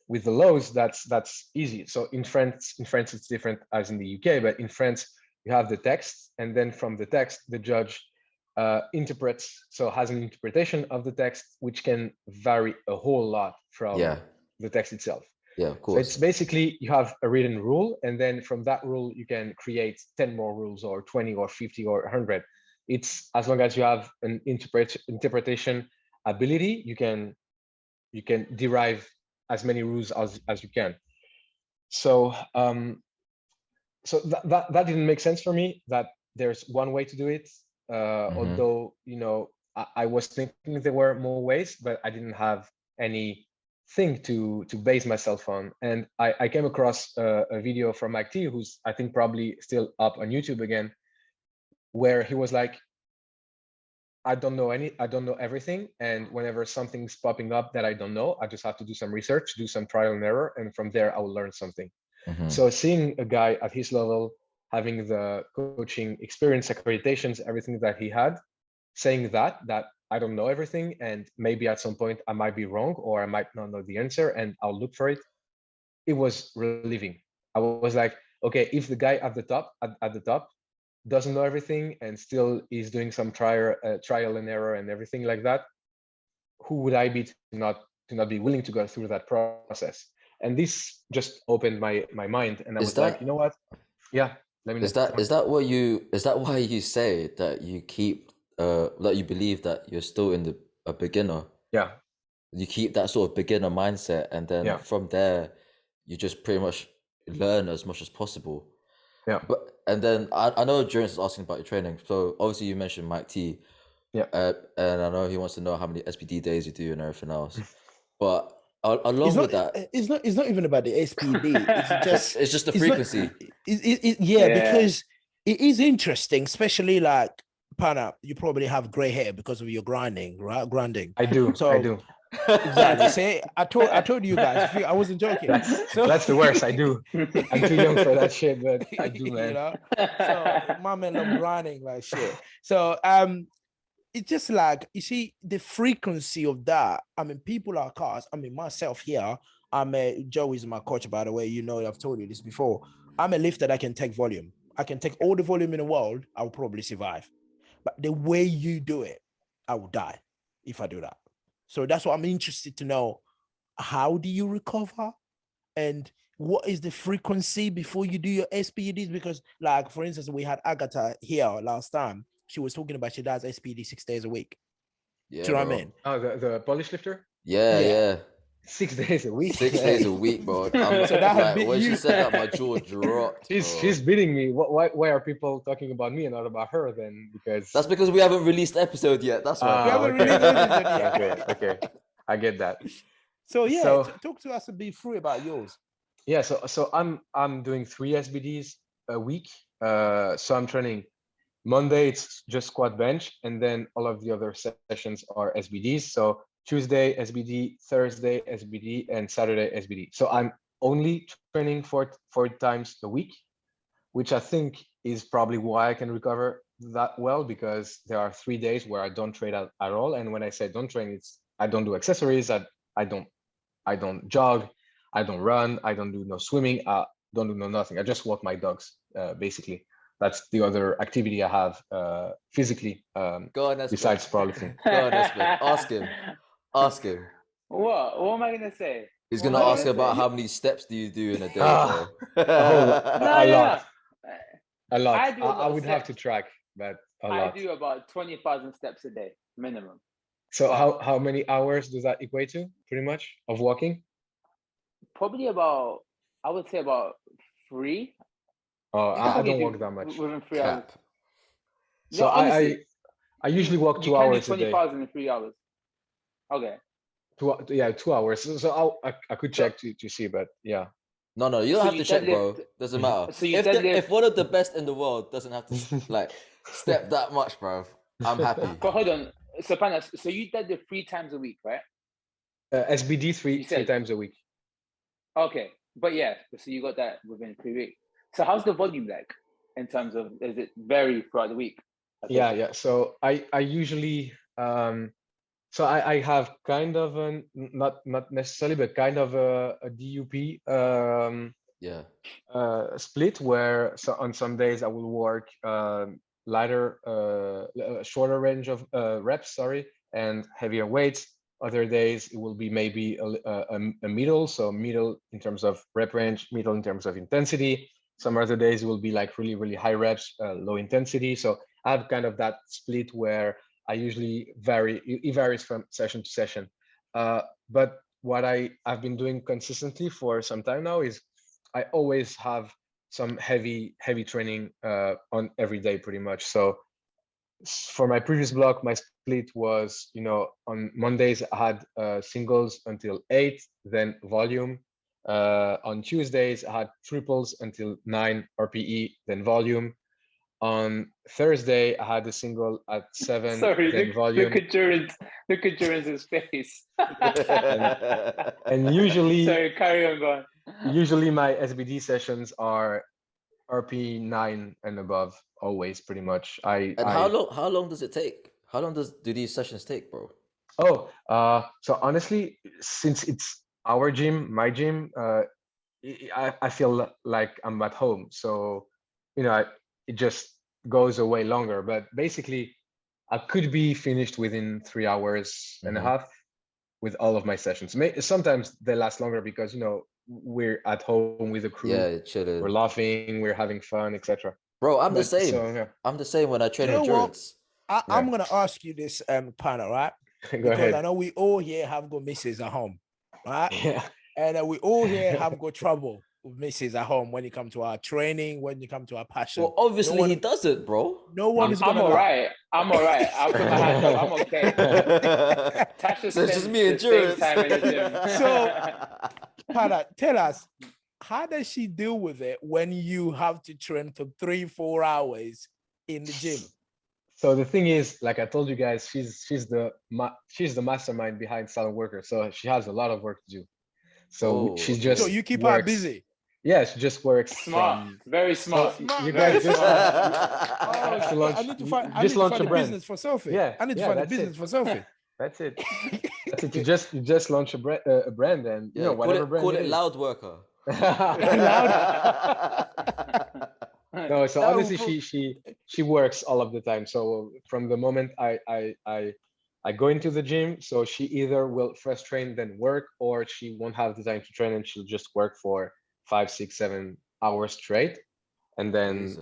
with the lows, that's easy. So in France it's different as in the UK, but in France you have the text, and then from the text the judge interprets, so has an interpretation of the text, which can vary a whole lot from the text itself. Yeah, of course. So it's basically you have a written rule, and then from that rule you can create 10 more rules, or 20 or 50 or 100. It's as long as you have an interpretation ability, you can derive as many rules as you can. So so that didn't make sense for me, that there's one way to do it. Although, you know, I was thinking there were more ways, but I didn't have anything to base myself on. And I came across a video from Mike T, who's I think probably still up on YouTube again, where he was like, I don't know everything, and whenever something's popping up that I don't know, I just have to do some research, do some trial and error, and from there I will learn something. So seeing a guy at his level, having the coaching experience, accreditations, everything that he had, saying that I don't know everything, and maybe at some point I might be wrong, or I might not know the answer, and I'll look for it. It was relieving. I was like, okay, if the guy at the top doesn't know everything and still is doing some trial and error and everything like that, who would I be to not be willing to go through that process? And this just opened my mind, and I was like, you know what? Yeah, let me know. Is that why you say that you keep that you believe that you're still a beginner? Yeah. You keep that sort of beginner mindset, and then from there you just pretty much learn as much as possible. Yeah. And then I know Jonas is asking about your training. So obviously you mentioned Mike T. Yeah. And I know he wants to know how many SBD days you do and everything else. But along with that, it's not even about the SBD. It's just the frequency. Because it is interesting, especially like Pana. You probably have gray hair because of your grinding, right? Grinding. I do. Exactly. See, I told you guys. I wasn't joking. That's the worst. I do. I'm too young for that shit, but I do, man. You know? So my man, I'm grinding like shit. So it's just like, you see, the frequency of that. I mean, people like us. I mean, myself here. Joey's my coach, by the way. You know, I've told you this before. I'm a lifter that can take volume. I can take all the volume in the world. I will probably survive. But the way you do it, I will die if I do that. So that's what I'm interested to know. How do you recover? And what is the frequency before you do your SPDs? Because, like, for instance, we had Agatha here last time. She was talking about she does SPD 6 days a week. Yeah, do you know what I mean? Oh, the Polish lifter? Yeah. 6 days a week. 6 days a week, bro. So that when she said that, my jaw dropped. She's beating me. Why are people talking about me and not about her then? Because that's because we haven't released episode yet. That's why. We haven't released episode yet. Okay. I get that. So talk to us and be free about yours. Yeah, so I'm doing 3 SBDs a week. So I'm training Monday, it's just squat bench, and then all of the other sessions are SBDs. So Tuesday SBD, Thursday SBD, and Saturday SBD. So I'm only training 4 times a week, which I think is probably why I can recover that well, because there are 3 days where I don't train at all. And when I say don't train, it's I don't do accessories, I don't jog, I don't run, I don't do no swimming, don't do no nothing. I just walk my dogs, basically. That's the other activity I have physically, besides powerlifting. Go on, Espen. Ask him. What am I gonna say? He's gonna ask about how many steps do you do in a day, bro? A lot. I would have to track, but a lot. I do about 20,000 steps a day minimum. So how many hours does that equate to, pretty much, of walking? Probably about, I would say about 3. Oh, I don't walk that much. Within 3 hours. So no, honestly, I usually walk 2 hours a day. 20,000 in 3 hours. Okay. 2 hours. So I could check to see, but yeah. No, you don't have to check, bro. Doesn't matter. So if one of the best in the world doesn't have to like step that much, bro, I'm happy. But hold on, so Panash, so you did the 3 times a week, right? SBD three times a week. Okay, but yeah, so you got that within 3 weeks. So how's the volume like in terms of, is it vary throughout the week? Yeah. So I usually so I have kind of an not necessarily, but kind of a DUP split where on some days I will work lighter, shorter range of reps, and heavier weights. Other days it will be maybe a middle, so middle in terms of rep range, middle in terms of intensity. Some other days it will be like really, really high reps, low intensity. So I have kind of that split where I usually vary. It varies from session to session. But what I've been doing consistently for some time now is I always have some heavy training on every day pretty much. So for my previous block, my split was, on Mondays I had singles until 8, then volume. On Tuesdays I had triples until 9 RPE, then volume. On Thursday I had a single at 7, then volume. Look at Durance's face. and usually, sorry, carry on, going. Usually my SBD sessions are RP 9 and above, always pretty much. How long does it take? How long do these sessions take, bro? So honestly, since it's our gym, my gym, I feel like I'm at home. So, it just goes away longer. But basically, I could be finished within 3 hours and a half with all of my sessions. Sometimes they last longer because, we're at home with the crew. Yeah, chilling. We're laughing, we're having fun, etc. Bro, I'm the same. So, yeah. I'm the same when I train endurance. I'm gonna ask you this, Pana, right? Go ahead. I know we all here have got misses at home, right? Yeah. And we all here have got trouble with misses at home when you come to our training, when you come to our passion. Well, obviously he doesn't, bro. No one is gonna. I'm alright. I'm alright. I'll put my hands up. I'm okay. Tasha so it's just me endurance. So, Pana, tell us, how does she deal with it when you have to train for 3-4 hours in the gym? So the thing is, like I told you guys, she's the mastermind behind Silent Worker. So she has a lot of work to do. So she just so you keep works. her busy. Yeah, she just works. Smart, very smart. You guys just I need to find a business for Sophie. Yeah, I need to find a business for Sophie. That's it. That's it. You just launch a brand, and whatever brand. Call it Loud Worker. No, so honestly, she works all of the time. So from the moment I go into the gym, so she either will first train then work, or she won't have the time to train and she'll just work for 5, 6, 7 hours straight, and then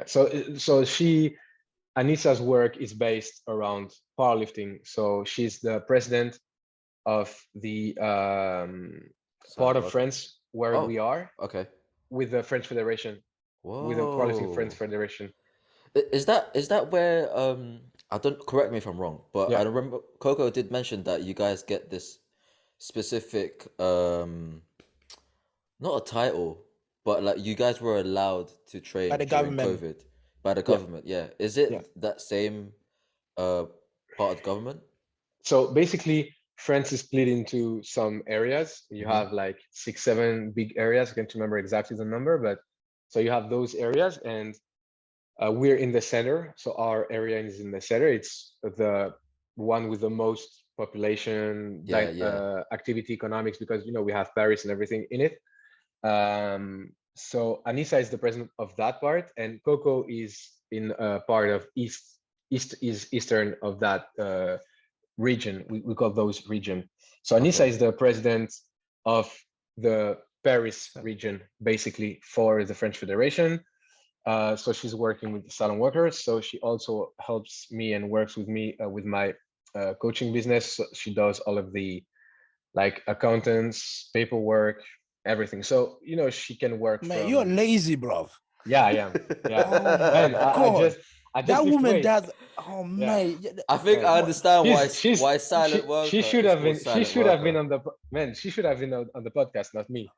So Anissa's work is based around powerlifting. So she's the president of the part of France where we are. Okay. With the French Federation. Whoa. With the Powerlifting French Federation. Is that where I don't, correct me if I'm wrong, but I remember Coco did mention that you guys get this specific not a title, but like you guys were allowed to train by the during government. COVID. By the government, Is it that same part of the government? So basically France is split into some areas. You have like 6, 7 big areas. I can't remember exactly the number, but so you have those areas, and we're in the center. So our area is in the center. It's the one with the most population, activity, economics, because we have Paris and everything in it. So Anissa is the president of that part, and Coco is in a part of eastern of that region. We call those region. So Anissa is the president of the Paris region, basically, for the French Federation. So she's working with the Silent Workers. So she also helps me and works with me with my coaching business. So she does all of the accountants, paperwork, everything. So she can work. Man, you're lazy, bro. Yeah, I am. Yeah. I just that woman weight. does. Oh man, I think I understand why Silent Worker. She should have been. She should have been on the She should have been on the podcast, not me.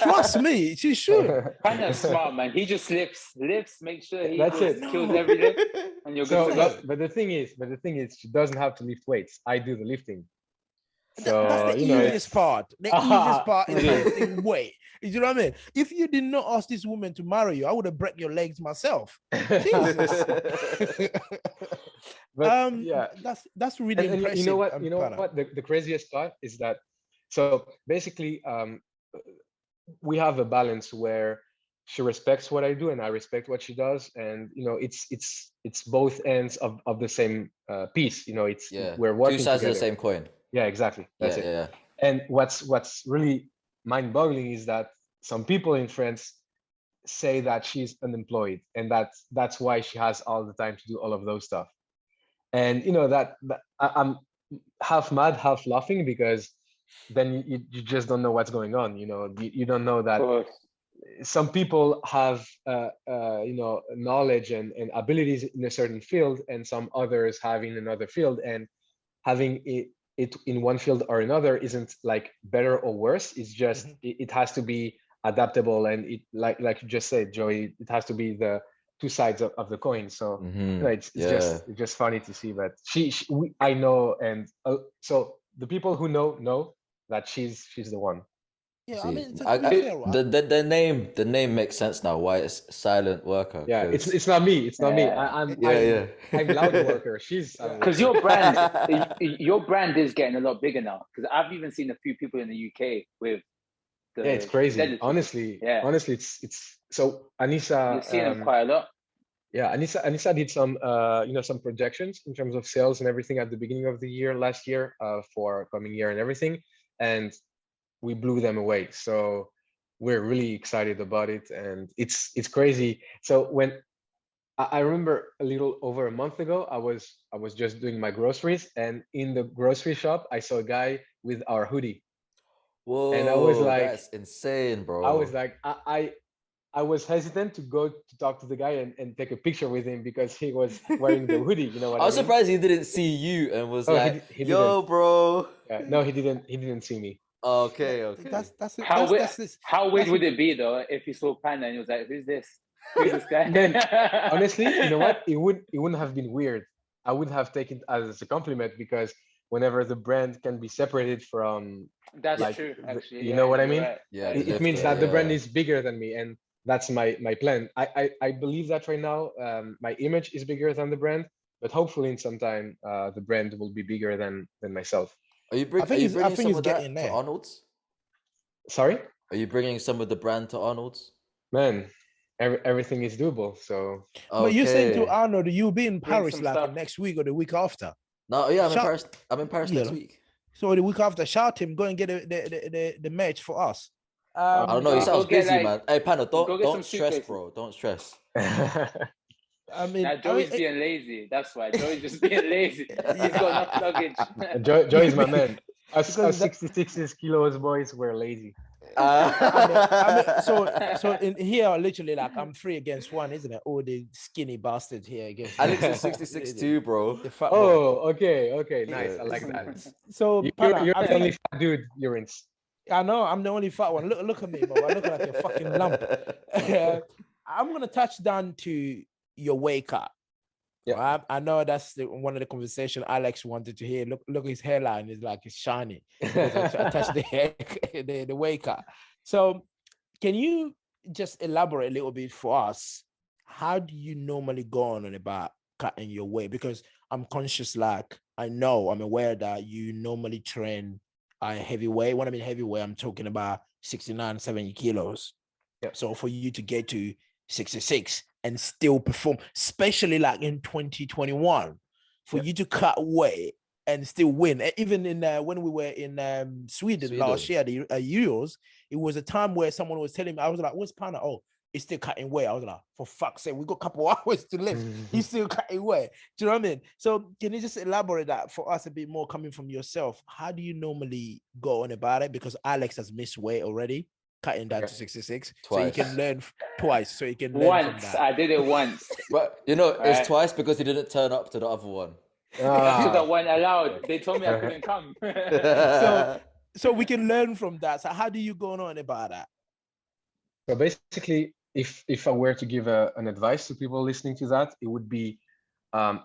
Trust me, she should. Pana's smart, man. He just lifts, make sure he kills every lift, and you're good to go. But the thing is, she doesn't have to lift weights. I do the lifting. So that's the easiest part. The easiest part is lifting weight. You know what I mean? If you did not ask this woman to marry you, I would have broke your legs myself. Jesus. But yeah, that's really impressive. you know what? The craziest part is that, so basically, we have a balance where she respects what I do and I respect what she does, and it's both ends of the same piece. We're working two sides together. of the same coin. Yeah, exactly. That's it. Yeah. And what's really mind-boggling is that some people in France say that she's unemployed, and that's why she has all the time to do all of those stuff. And that I'm half mad, half laughing, because then you just don't know what's going on. You don't know that some people have knowledge and abilities in a certain field, and some others have in another field, and having it in one field or another isn't like better or worse. It's just it has to be adaptable, and it like you just said, Joey, it has to be the two sides of the coin. So it's just funny to see that I know, and so the people who know that she's the one. Yeah, I mean, the name makes sense now. Why it's silent worker? Yeah, it's not me. It's not me. I'm loud worker. She's because your brand is getting a lot bigger now. Because I've even seen a few people in the UK with. It's crazy. Honestly, it's so Anissa. You're seeing them quite a lot. Yeah, Anissa did some some projections in terms of sales and everything at the beginning of the year last year for coming year and everything, and we blew them away. So we're really excited about it, and it's crazy. So when I remember a little over a month ago, I was just doing my groceries, and in the grocery shop I saw a guy with our hoodie. Whoa! And I was like, that's insane, bro. I was like, I was hesitant to go to talk to the guy and take a picture with him because he was wearing the hoodie. You know what I was surprised he didn't see you and was like, "Yo, bro." Yeah, no, he didn't see me. Okay. How weird would it be though if he saw Pana and he was like, "Who's this? Who's this guy?" Then, honestly, you know what? It wouldn't have been weird. I would have taken it as a compliment, because whenever the brand can be separated from, that's true. Actually, you know what I mean? Right. Yeah, it means that the brand is bigger than me, and that's my plan. I believe that right now, my image is bigger than the brand, but hopefully in some time, the brand will be bigger than myself. Are you bringing some of that to Arnold's? Sorry? Are you bringing some of the brand to Arnold's? Man, everything is doable. So. But you saying to Arnold, you'll be in Paris like next week or the week after? No, yeah, I'm in Paris. I'm in Paris next week. So the week after, shout him, go and get the merch for us. I don't know. He sounds busy, man. Hey, Pana, don't stress, bro. Don't stress. I mean, Joey's being lazy. That's why Joey's just being lazy. He's got enough luggage. Joey's my man. Us 66 kilos boys, we're lazy. So in here, literally, like I'm 3 against 1, isn't it? All the skinny bastards here against. Alex is 66 too, bro. Okay, nice. I like that. So you're the only fat dude. You're in. I know I'm the only fat one. Look at me, bro. I look like a fucking lump. I'm gonna touch down to your weight cut. Yeah, right? I know that's one of the conversation Alex wanted to hear. Look, his hairline is like it's shiny. I touched the weight cut. So, can you just elaborate a little bit for us? How do you normally go on about cutting your weight? Because I'm conscious, like I'm aware that you normally train a heavyweight. When I mean heavyweight, I'm talking about 69, 70 kilos. Yep. So for you to get to 66 and still perform, especially like in 2021, for you to cut weight and still win. Even in when we were in Sweden last year, the Euros, it was a time where someone was telling me, I was like, "Where's Pana?" "Oh, he's still cutting weight." I was like, "For fuck's sake, we got a couple hours to live. He's still cutting weight." Do you know what I mean? So can you just elaborate that for us a bit more, coming from yourself? How do you normally go on about it? Because Alex has missed weight already, cutting down to 66. Twice. So you can learn twice. So you can learn once. From that. I did it once. But it's twice because he didn't turn up to the other one. Because I wasn't allowed. They told me I couldn't come. So we can learn from that. So how do you go on about that? So basically, if I were to give an advice to people listening to that, it would be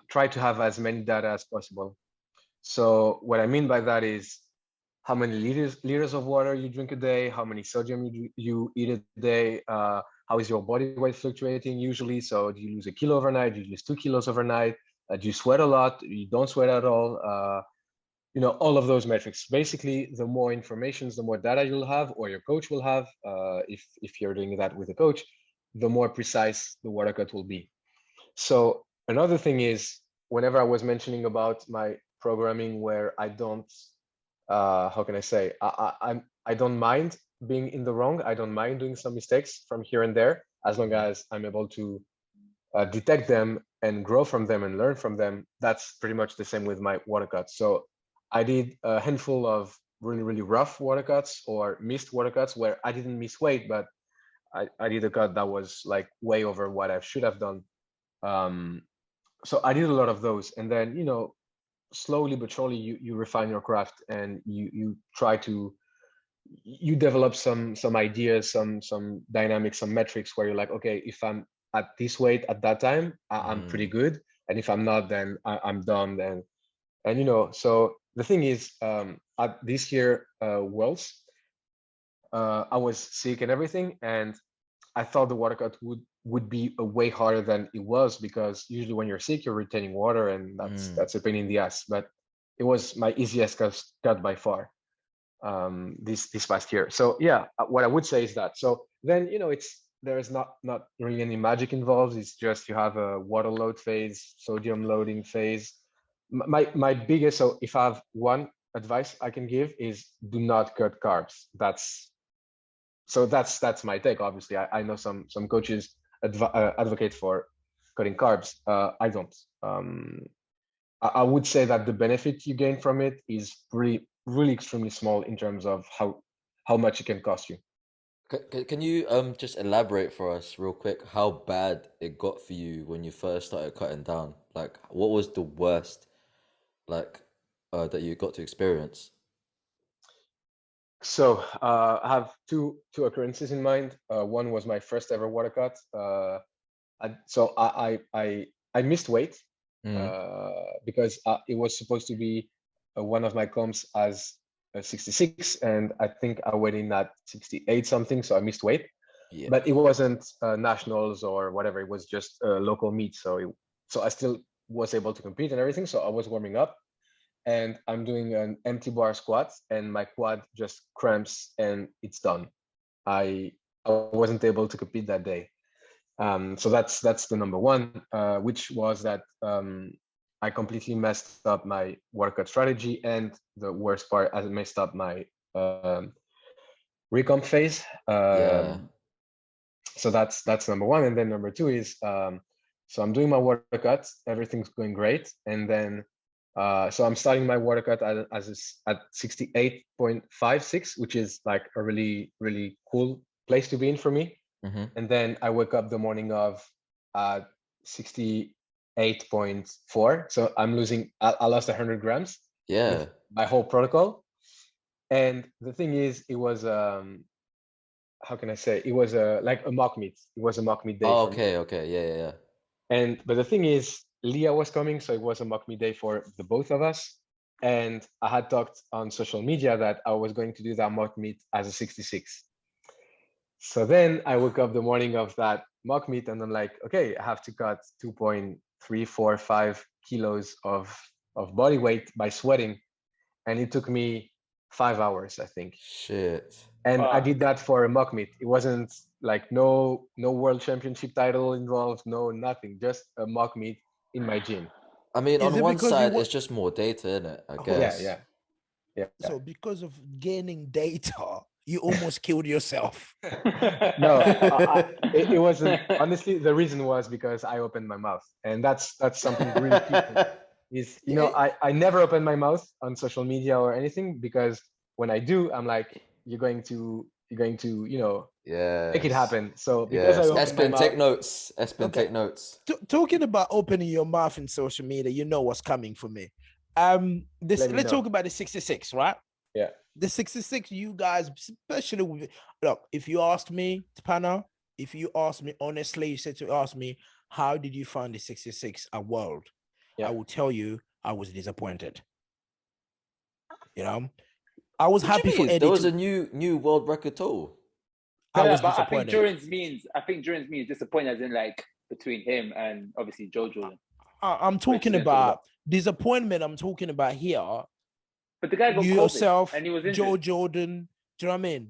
try to have as many data as possible. So what I mean by that is how many liters of water you drink a day, how many sodium you eat a day, how is your body weight fluctuating usually. So do you lose a kilo overnight? Do you lose 2 kilos overnight? Do you sweat a lot? You don't sweat at all? All of those metrics. Basically, the more information, the more data you'll have, or your coach will have, if you're doing that with a coach, the more precise the workout will be. So another thing is, whenever I was mentioning about my programming where I don't, how can I say, I don't mind being in the wrong. I don't mind doing some mistakes from here and there, as long as I'm able to detect them and grow from them and learn from them. That's pretty much the same with my water cuts. So I did a handful of really, really rough water cuts or missed water cuts where I didn't miss weight, but I did a cut that was like way over what I should have done. So I did a lot of those, and then slowly but surely you refine your craft, and you try to develop some ideas, some dynamics, some metrics where you're like, okay, if I'm at this weight at that time, I'm pretty good, and if I'm not, then I'm done. And so the thing is, at this year Worlds, I was sick and everything, and I thought the water cut would be a way harder than it was, because usually when you're sick, you're retaining water, and that's a pain in the ass. But it was my easiest cut by far this past year. So yeah, what I would say is that. So then there's not really any magic involved. It's just you have a water load phase, sodium loading phase. My biggest, so if I have one advice I can give, is do not cut carbs. That's my take. Obviously, I know some coaches advocate for cutting carbs. I don't. I would say that the benefit you gain from it is really extremely small in terms of how much it can cost you. Can you just elaborate for us real quick how bad it got for you when you first started cutting down? Like, what was the worst that you got to experience? So I have two occurrences in mind. One was my first ever water cut. I missed weight because it was supposed to be one of my comps as 66, and I think I went in at 68 something, so I missed weight. Yeah. But it wasn't nationals or whatever. It was just local meet, so I still was able to compete and everything. So I was warming up, and I'm doing an empty bar squat, and my quad just cramps and it's done. I wasn't able to compete that day. So that's the number one, which was that I completely messed up my workout strategy, and the worst part, I messed up my recomp phase. So that's number one, and then number two is so I'm doing my workout, everything's going great, and then so I'm starting my workout at 68.56, which is like a really, really cool place to be in for me. Mm-hmm. And then I wake up the morning of 68.4. So I'm losing, I lost 100 grams. Yeah. With my whole protocol. And the thing is, it was, how can I say? It was like a mock meet. It was a mock meet day. Oh, okay. Yeah. But the thing is, Leah was coming, so it was a mock meet day for the both of us. And I had talked on social media that I was going to do that mock meet as a 66. So then I woke up the morning of that mock meet, and I'm like, okay, I have to cut 2.345 kilos of body weight by sweating. And it took me 5 hours, I think. Shit. And I did that for a mock meet. It wasn't like no world championship title involved, no nothing, just a mock meet in my gym. I mean, on one side, it's just more data, isn't it? I guess. Yeah. So because of gaining data, you almost killed yourself. No, it wasn't. Honestly, the reason was because I opened my mouth, and that's something really key. Is I never open my mouth on social media or anything, because when I do, I'm like, you're going to make it happen. So because I opened my mouth, take notes. Take notes. Talking about opening your mouth in social media, you know what's coming for me. Let's talk about the 66, right? Yeah. The 66, you guys, especially with, look, if you asked me, Pana, if you asked me honestly, you said to ask me, how did you find the 66 at World? Yeah. I will tell you, I was disappointed. I was What do happy you for mean? Eddie. There was a new world record total. I was but disappointed. I think Jordan's means disappointed as in like between him and obviously Joe Jordan. I'm talking about disappointment. I'm talking about here. But the guy got yourself, COVID and he was injured. Joe Jordan. Do you know what I mean?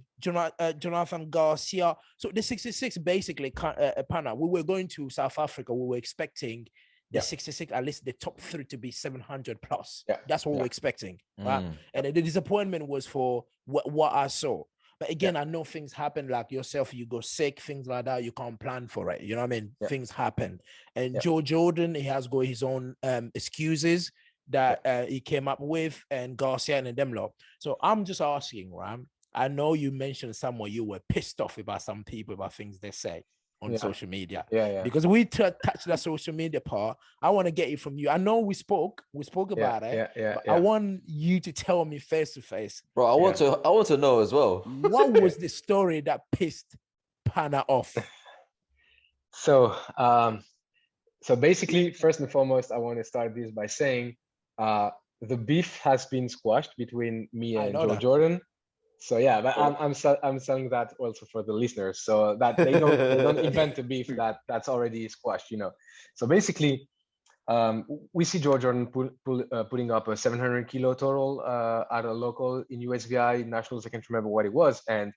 Jonathan Garcia. So the 66 basically, Pana. We were going to South Africa. We were expecting the 66, at least the top 3 to be 700 plus. Yeah. That's what we're expecting, right? And the disappointment was for what I saw. But again, I know things happen, like yourself, you go sick, things like that. You can't plan for it. You know what I mean? Things happen. And Joe Jordan, he has got his own excuses that he came up with, and Garcia and them lot. So I'm just asking, Ram. I know you mentioned somewhere you were pissed off about some people about things they say on social media. Because we touched that social media part. I want to get it from you. I know we spoke about it. But I want you to tell me face to face. Bro, I want to know as well. What was the story that pissed Pana off? So basically, first and foremost, I want to start this by saying the beef has been squashed between me and Joe Jordan. So yeah, but I'm selling that also for the listeners, so that they don't invent a beef that's already squashed, you know. So basically, we see Joe Jordan putting up a 700 kilo total at a local in USVI nationals. I can't remember what it was, and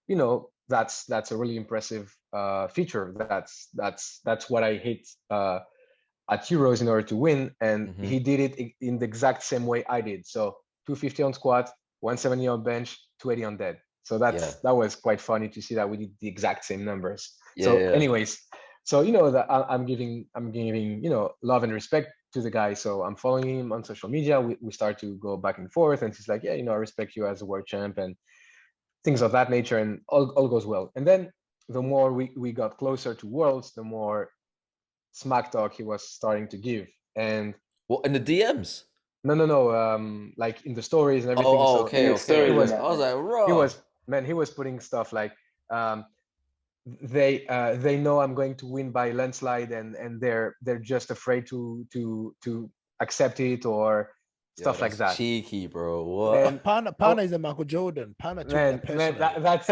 you know that's a really impressive feature. That's what I hit at Euros in order to win, and he did it in the exact same way I did. So 250 on squat, 170 on bench, 280 on dead. So that was quite funny to see that we did the exact same numbers. Anyways, so you know that I'm giving you know love and respect to the guy. So I'm following him on social media. We start to go back and forth, and he's like, yeah, you know, I respect you as a world champ and things of that nature, and all goes well. And then the more we got closer to Worlds, the more smack talk he was starting to give. And what, in the DMs? No. Like in the stories and everything. Okay. I was like, raw. He was putting stuff like, they know I'm going to win by landslide, and they're just afraid to accept it, or stuff like that. Cheeky, bro. What? Pana is a Michael Jordan. Pana took that personally. That's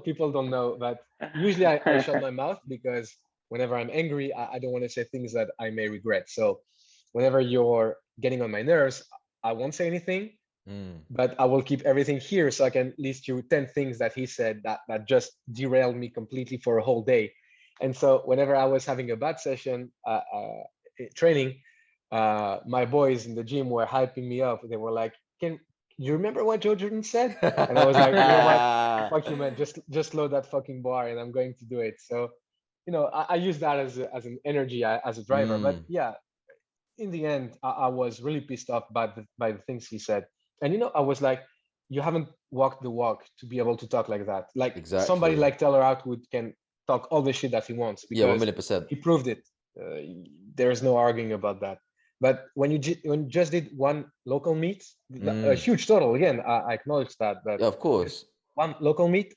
people don't know, but usually I shut my mouth because whenever I'm angry, I don't want to say things that I may regret. So whenever you're getting on my nerves, I won't say anything, but I will keep everything here so I can list you 10 things that he said that just derailed me completely for a whole day. And so whenever I was having a bad session training, my boys in the gym were hyping me up. They were like, "Can you remember what Joe Jordan said?" And I was like, "You know what? Fuck you, man. Just load that fucking bar, and I'm going to do it." So, you know, I use that as an energy, as a driver. But yeah, in the end, I was really pissed off by the things he said. And you know, I was like, "You haven't walked the walk to be able to talk like that." Like somebody like Taylor Atwood can talk all the shit that he wants because 1,000,000%. he proved it. There's no arguing about that. But when you just did one local meet, a huge total, again, I acknowledge that. But yeah, of course, one local meet,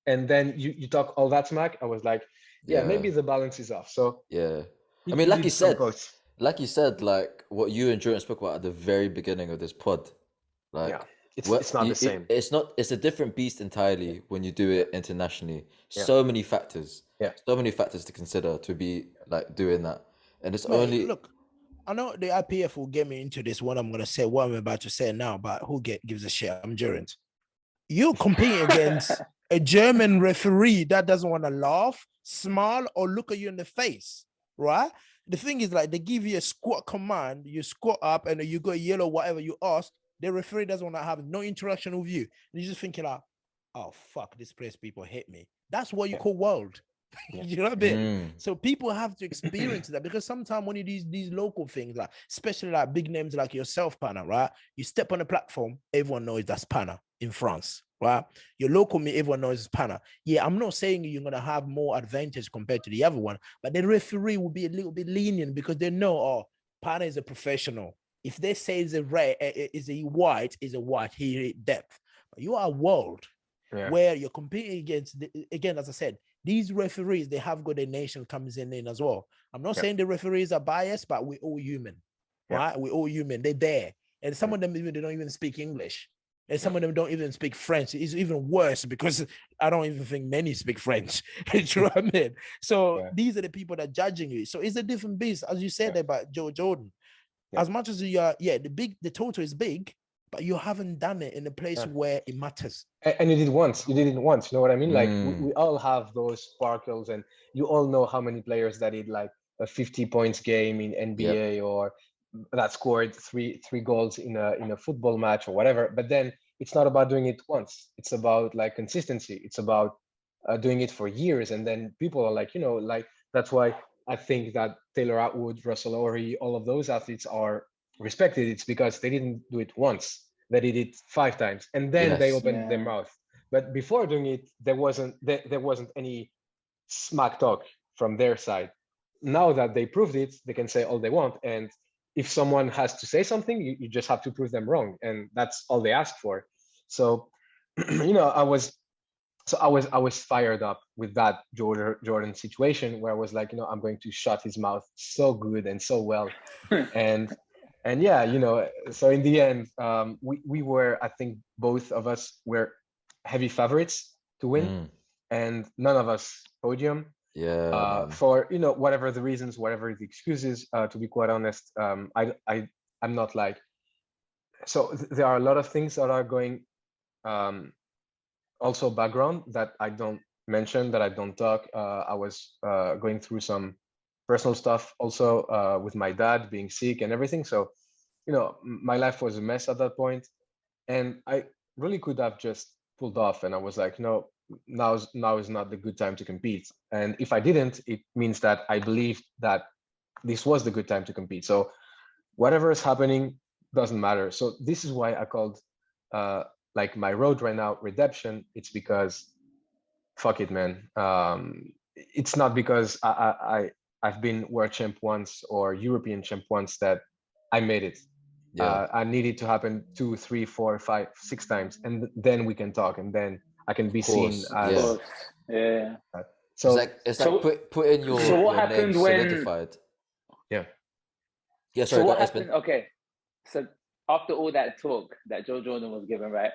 and then you talk all that smack, I was like, maybe the balance is off. So I mean, like you said, like what you and Jordan spoke about at the very beginning of this pod, like it's not the same. It's a different beast entirely when you do it internationally. So many factors, so many factors to consider to be like doing that, and it's only look. I know the IPF will get me into this, what I'm going to say, what I'm about to say now, but who gives a shit? I'm Durant. You're competing against a German referee that doesn't want to laugh, smile, or look at you in the face, right? The thing is, like, they give you a squat command, you squat up, and you go yellow, whatever you ask, the referee doesn't want to have no interaction with you. And you're just thinking like, oh, fuck, this place, people hate me. That's what you call world. You know what I mean? So people have to experience that, because sometimes when you do these local things, like especially like big names like yourself, Pana, right? You step on a platform, everyone knows that's Pana in France, right? Your local meet, everyone knows it's Pana. Yeah, I'm not saying you're gonna have more advantage compared to the other one, but the referee will be a little bit lenient because they know, oh, Pana is a professional. If they say is a red, is a white, he depth. But you are a world where you're competing against, again, as I said, these referees, they have got a nation comes in as well. I'm not saying the referees are biased, but we're all human, right? We're all human. They're there. and some of them they don't even speak English. And some of them don't even speak French. It's even worse because I don't even think many speak French. You know what I mean? So these are the people that are judging you. So it's a different beast, as you said about Joe Jordan. As much as you are, the total is big, but you haven't done it in a place where it matters. And you did it once. You know what I mean? Like we all have those sparkles, and you all know how many players that did like a 50 points game in NBA or that scored three goals in a football match or whatever. But then it's not about doing it once. It's about like consistency. It's about doing it for years. And then people are like, like that's why I think that Taylor Atwood, Russell Ory, all of those athletes are respected. It's because they didn't do it once. They did it 5 times, and then they opened their mouth. But before doing it, there wasn't any smack talk from their side. Now that they proved it, they can say all they want. And if someone has to say something, you just have to prove them wrong, and that's all they ask for. So, I was fired up with that Jordan situation where I was like, I'm going to shut his mouth so good and so well, and so in the end, we were, I think both of us were heavy favorites to win, and none of us podium. For whatever the reasons, whatever the excuses, to be quite honest, I'm not like, so there are a lot of things that are going also background that I don't mention, that I don't talk. I was going through some personal stuff also, with my dad being sick and everything. So my life was a mess at that point, and I really could have just pulled off, and I was like, no, now is not the good time to compete. And if I didn't, it means that I believed that this was the good time to compete. So whatever is happening doesn't matter. So this is why I called like my road right now redemption. It's because fuck it, man. It's not because I've been world champ once or European champ once that I made it. I need it to happen 2, 3, 4, 5, 6 times, and then we can talk, and then I can be seen as so it's like putting your name solidified. So what happened? Okay, so after all that talk that Joe Jordan was given, right?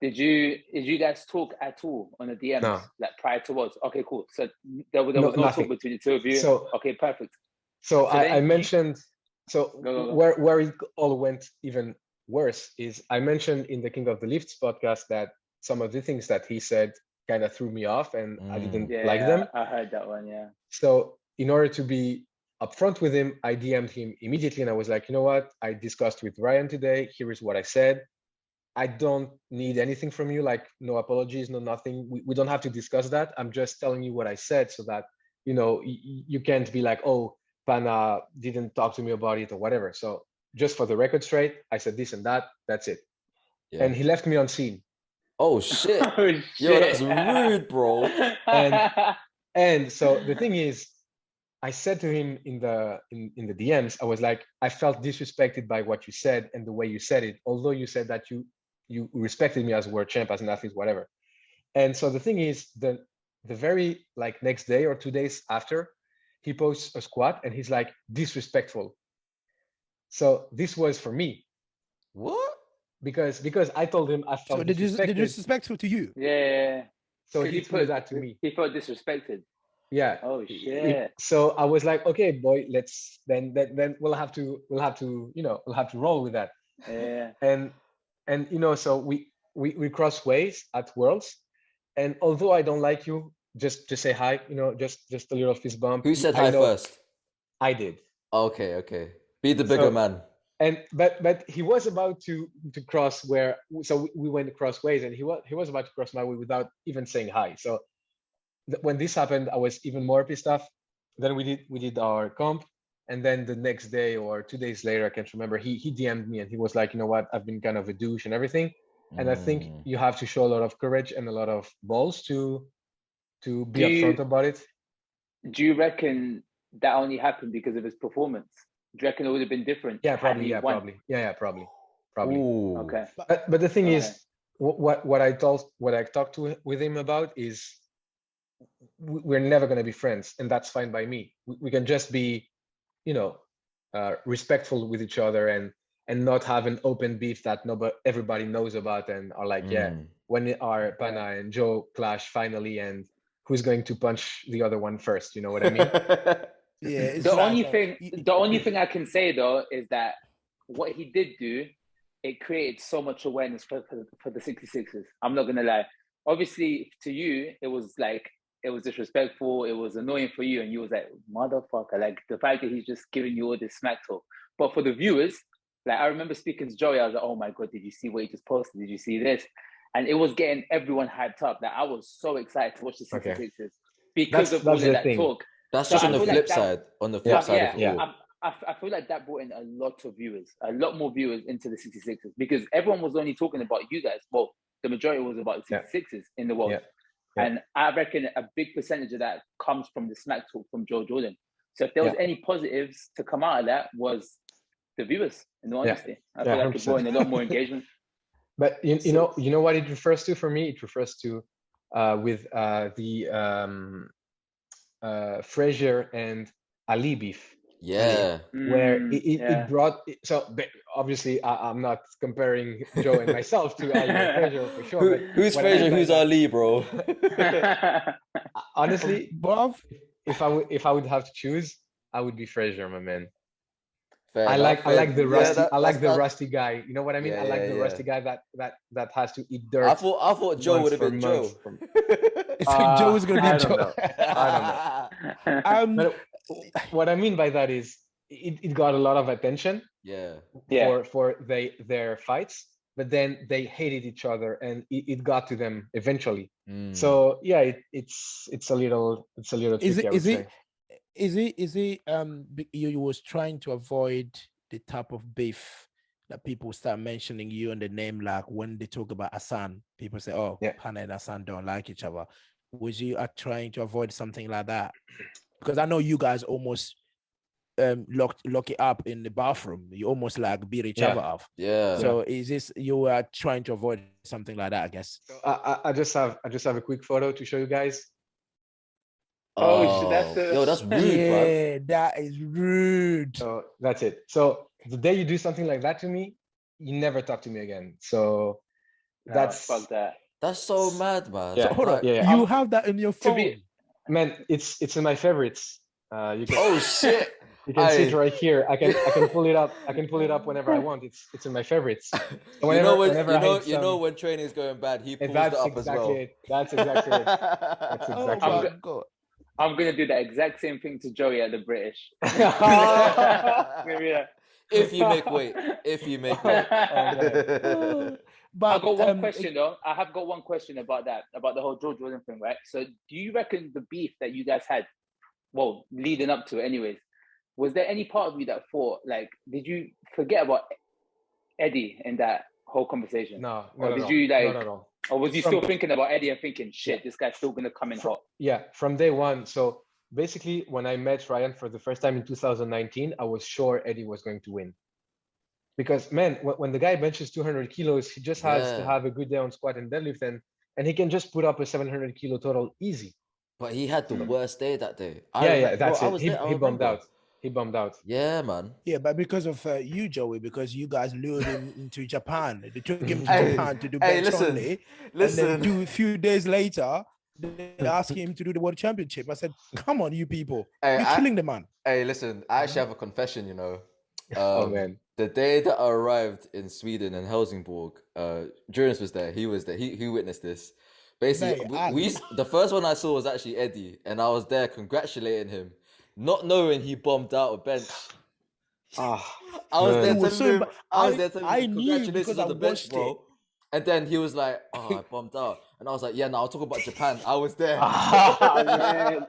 Did you guys talk at all on the DMs? No. Like prior to what? Okay, cool. So there was no talk between the two of you. So okay, perfect. So I mentioned. So go. Where it all went even worse is I mentioned in the King of the Lifts podcast that some of the things that he said kind of threw me off, and I didn't like them. I heard that one. So in order to be upfront with him, I DM'd him immediately, and I was like, you know what? I discussed with Ryan today. Here is what I said. I don't need anything from you, like no apologies, no nothing. We don't have to discuss that. I'm just telling you what I said so that, you can't be like, oh, Pana didn't talk to me about it or whatever. So just for the record straight, I said this and that, that's it. And he left me on scene. Oh shit. Yo, that's rude, bro. And so the thing is, I said to him in the DMs, I was like, I felt disrespected by what you said and the way you said it, although you said that you respected me as a world champ, as an athlete, whatever. And so the thing is, the very next day or 2 days after, he posts a squat and he's like, disrespectful. So this was for me. What? Because I told him I felt disrespected. Disrespectful to you? Yeah. So he put that to me. He felt disrespected. Yeah. Oh shit. So I was like, okay, boy, let's then we'll have to roll with that. Yeah. And so we cross ways at Worlds, and although I don't like you, just say hi, just a little fist bump. Who said hi first? I did. Okay. Be the bigger man. And but he was about to cross where, so we went across ways, and he was about to cross my way without even saying hi. So when this happened, I was even more pissed off. Then we did our comp, and then the next day or 2 days later, I can't remember, he DM'd me and he was like, you know what, I've been kind of a douche and everything. And I think you have to show a lot of courage and a lot of balls to be upfront about it. Do you reckon that only happened because of his performance? Do you reckon it would have been different? Yeah, probably. Probably. Ooh. Okay. But the thing is, what I talked with him about is we're never going to be friends, and that's fine by me. We can just be, respectful with each other, and not have an open beef that everybody knows about and are like, when are Pana and Joe clash finally, and who's going to punch the other one first? You know what I mean? Yeah. The only thing I can say though is that what he did do, it created so much awareness for the 66ers. I'm not gonna lie. Obviously, to you, it was disrespectful. It was annoying for you, and you was like, motherfucker, like the fact that he's just giving you all this smack talk. But for the viewers, like I remember speaking to Joey, I was like, oh my God, did you see what he just posted? Did you see this? And it was getting everyone hyped up. That I was so excited to watch the 66ers because of all of that talk. That's just on the flip side. On the flip side of it all. I feel like that brought in a lot of viewers, a lot more viewers into the 66ers, because everyone was only talking about you guys. Well, the majority was about the 66ers in the world. Yeah. And I reckon a big percentage of that comes from the smack talk from Joe Jordan. So if there was any positives to come out of that, was the viewers, in all honesty. I feel like it brought in a lot more engagement. But you know what it refers to for me? It refers to with the Frazier and Ali beef. Yeah. Where it brought, so obviously I'm not comparing Joe and myself to Ali and Frazier for sure. Who's Frazier? Who's Ali, bro? Honestly, Bob, if I would have to choose, I would be Frazier, my man. I like the rusty rusty guy. You know what I mean? I like the rusty guy that has to eat dirt. I thought Joe would have been Joe. Joe was gonna be Joe. I don't know. But what I mean by that is it got a lot of attention. For their fights, but then they hated each other, and it got to them eventually. So yeah, it's a little tricky. Is it you was trying to avoid the type of beef that people start mentioning you and the name, like when they talk about Hassan, people say, oh, Pana and Hassan don't like each other. Was you trying to avoid something like that? Because I know you guys almost lock it up in the bathroom. You almost like beat each other up. Yeah. So is this you are trying to avoid something like that, I guess? So I just have a quick photo to show you guys. That's rude, yeah, bro. That is rude. So that's it. So the day you do something like that to me, you never talk to me again. So fuck that. That's so mad, man. Yeah. So hold on. You have that in your phone. Man, it's in my favorites. You can, oh shit. You can see it right here. I can pull it up. I can pull it up whenever I want. It's in my favorients. So you know when training is going bad, he pulls it up as well. That's exactly it. That's exactly it. God. I'm gonna do the exact same thing to Joey at the British. If you make weight. But I got one question though. I have got one question about that, about the whole George Jordan thing, right? So do you reckon the beef that you guys had, well, leading up to it anyways, was there any part of you that thought, like, did you forget about Eddie in that whole conversation? No, or did you like, or was you still thinking about Eddie and thinking, shit, this guy's still gonna come in hot? Yeah, from day one. So basically, when I met Ryan for the first time in 2019, I was sure Eddie was going to win. Because man, when the guy benches 200 kilos, he just has to have a good day on squat and deadlift, and he can just put up a 700 kilo total easy. But he had the worst day that day. That's it. He bummed out. He bummed out. Yeah, man. Yeah, but because of you, Joey, because you guys lured him into Japan. They took him to Japan to do bench only. Listen. And then a few days later, they asked him to do the World Championship. I said, come on, you people. You're killing the man. Hey, listen, I actually have a confession, you know. Oh, man. The day that I arrived in Sweden and Helsingborg, Jurens was there. He was there. He witnessed this. Basically, the first one I saw was actually Eddie, and I was there congratulating him, not knowing he bombed out a bench. I was there telling him, congratulations on the bench, bro. And then he was like, oh, I bombed out. And I was like, yeah, no, I'll talk about Japan. I was there. I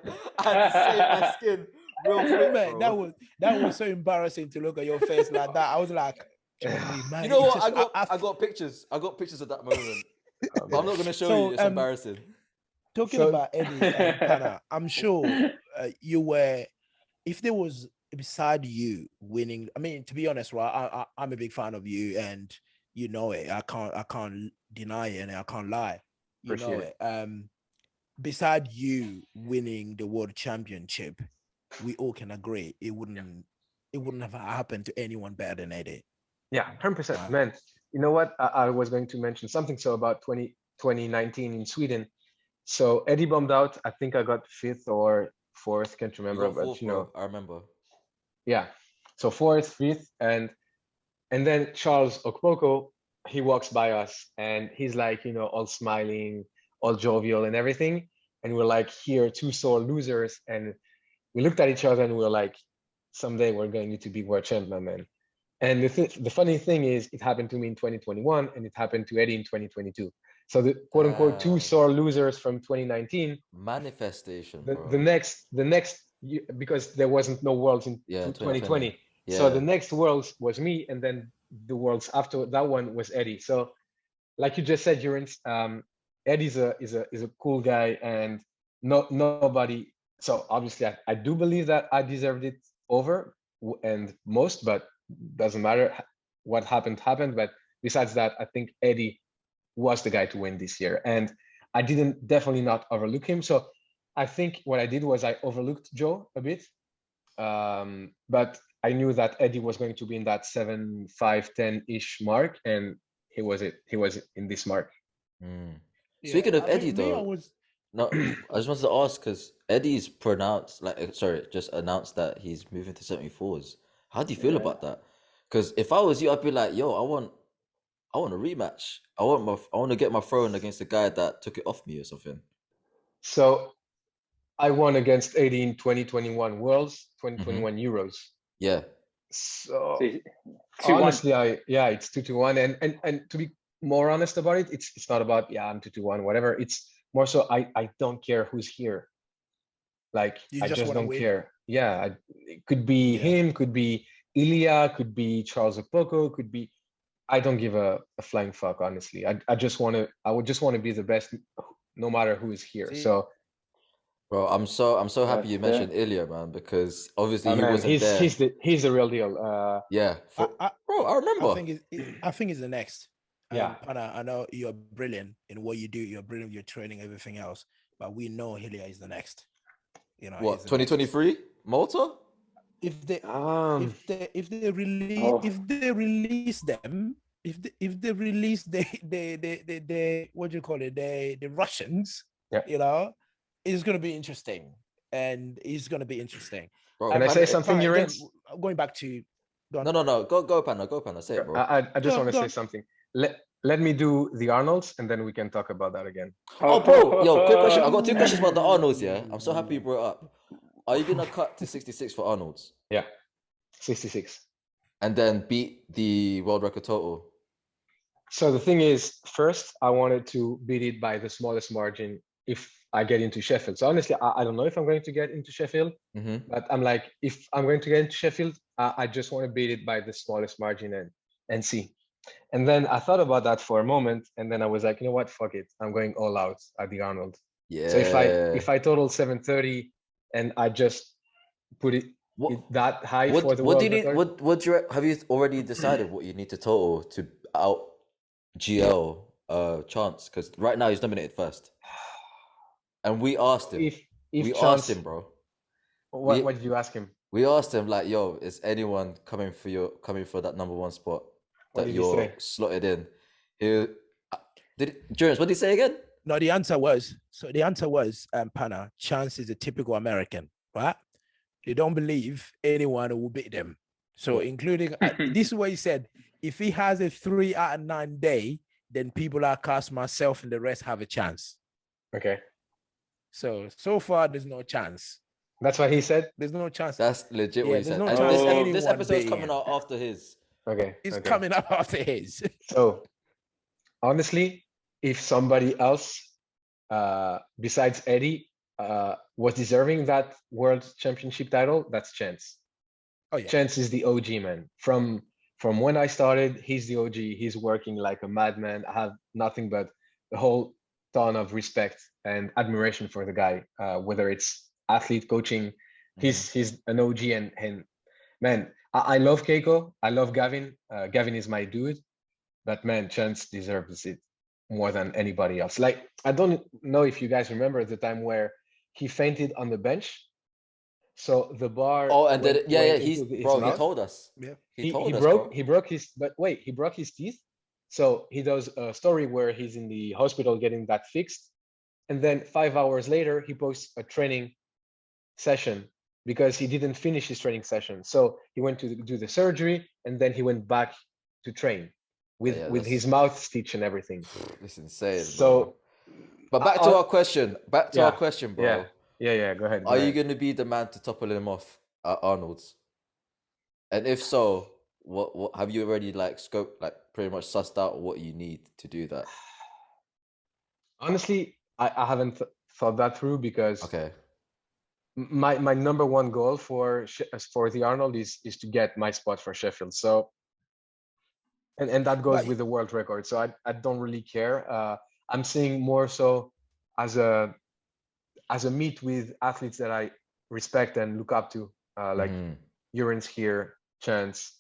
had to save my skin real quick, man, that was so embarrassing to look at your face like that. I was like, man, you know what? I got pictures. I got pictures of that moment. But I'm not going to show you. It's embarrassing. Talking about Eddie and Pana, I'm sure you were, if there was beside you winning, I mean, to be honest, right, I'm a big fan of you, and you know it. I can't deny it, and I can't lie. You know it. Beside you winning the World Championship, we all can agree it wouldn't have happened to anyone better than Eddie. Yeah, 100%, man. You know what? I was going to mention something. So about 2019 in Sweden. So Eddie bombed out. I think I got 5th or 4th. Can't You remember, got but fourth, you know, bro. I remember. yeah. So 4th, 5th, and then Charles Okpoko, he walks by us and he's like, you know, all smiling, all jovial and everything. And we're like, here, 2 sore losers. And we looked at each other and we were like, someday we're going to be world champion, man. And the funny thing is, it happened to me in 2021 and it happened to Eddie in 2022. So the quote unquote 2 sore losers from 2019. Manifestation, The, bro. the next, because there wasn't no worlds in 2020. Yeah. So the next worlds was me, and then the worlds after that one was Eddie. So, like you just said, Jurens, Eddie's a cool guy, and nobody. So obviously, I do believe that I deserved it over and most, but doesn't matter. What happened happened. But besides that, I think Eddie was the guy to win this year, and I didn't definitely not overlook him. So I think what I did was I overlooked Joe a bit, but I knew that Eddie was going to be in that 7, 5, 10-ish mark, and he was in this mark. Speaking of Eddie, though, no, I just wanted to ask because Eddie's just announced that he's moving to 74s. How do you feel about that? Because if I was you, I'd be like, yo, I want a rematch. I want to get my throne against the guy that took it off me or something. So I won against Eddie in 2021 Worlds, 2021 Euros. Yeah. So honestly, it's 2-1, and to be more honest about it, it's not about I'm 2-1, whatever. It's more so I don't care who's here. Like I just don't care. Yeah, it could be him, could be Ilya, could be Charles Okpoko, could be. I don't give a flying fuck, honestly. I would just want to be the best, no matter who is here. So. Bro, I'm so happy you mentioned Ilya, man, because obviously he wasn't there. He's the real deal. Bro, I remember. I think he's the next. Yeah, Pana, I know you're brilliant in what you do. You're brilliant with your training, everything else. But we know Ilya is the next. You know what 2023 Malta? If they release them, if they release the what do you call it, the Russians, you know. It's going to be interesting, and it's going to be interesting. Bro, can I say something, again, going back to... No. Go, Pana. Say it, bro. I just want to say something. Let me do the Arnolds, and then we can talk about that again. Oh, bro. Yo, quick question. I got 2 questions about the Arnolds, yeah? I'm so happy you brought it up. Are you going to cut to 66 for Arnolds? Yeah, 66. And then beat the world record total? So the thing is, first, I wanted to beat it by the smallest margin if I get into Sheffield. So honestly, I don't know if I'm going to get into Sheffield, but I'm like, if I'm going to get into Sheffield, I just want to beat it by the smallest margin and see. And then I thought about that for a moment, and then I was like, you know what, fuck it, I'm going all out at the Arnold. Yeah. So if I total 730 and I just put it that high for the world record. Have you already decided what you need to total to out GL Chance? Because right now he's nominated first. And we asked him. Asked him, bro. What did you ask him? We asked him, like, yo, is anyone coming for that number 1 spot that you're slotted in? Jones, what did he say again? No, the answer was Pana, Chance is a typical American, right? They don't believe anyone will beat them. So including this is what he said: if he has a 3 out of 9 day, then people like us, myself, and the rest have a chance. Okay. So far, there's no chance. That's what he said? There's no chance. That's legit what he said. No and this episode's coming out after his. Okay. It's coming up after his. So, honestly, if somebody else besides Eddie was deserving that world championship title, that's Chance. Oh yeah. Chance is the OG, man. From when I started, he's the OG. He's working like a madman. I have nothing but a whole ton of respect and admiration for the guy, whether it's athlete coaching. He's an OG, and man, I love Keiko. I love Gavin. Gavin is my dude, but man, Chance deserves it more than anybody else. Like, I don't know if you guys remember the time where he fainted on the bench, So the bar. Oh, and went he's into his bro. He mouth. told us. Yeah. He told us, bro. He broke his. But wait, he broke his teeth. So he does a story where he's in the hospital getting that fixed, and then 5 hours later he posts a training session because he didn't finish his training session. So he went to do the surgery, and then he went back to train with his mouth stitch and everything. It's insane. So, bro. But back to our question. Back to our question, bro. Yeah. Go ahead. Are you going to be the man to topple him off at Arnold's? And if so, what have you already pretty much sussed out what you need to do that? Honestly, I haven't thought that through because okay, my number one goal for the Arnold is to get my spot for Sheffield. So, and that goes with the world record. So I don't really care. I'm seeing more so as a meet with athletes that I respect and look up to, like Urans here, Chance,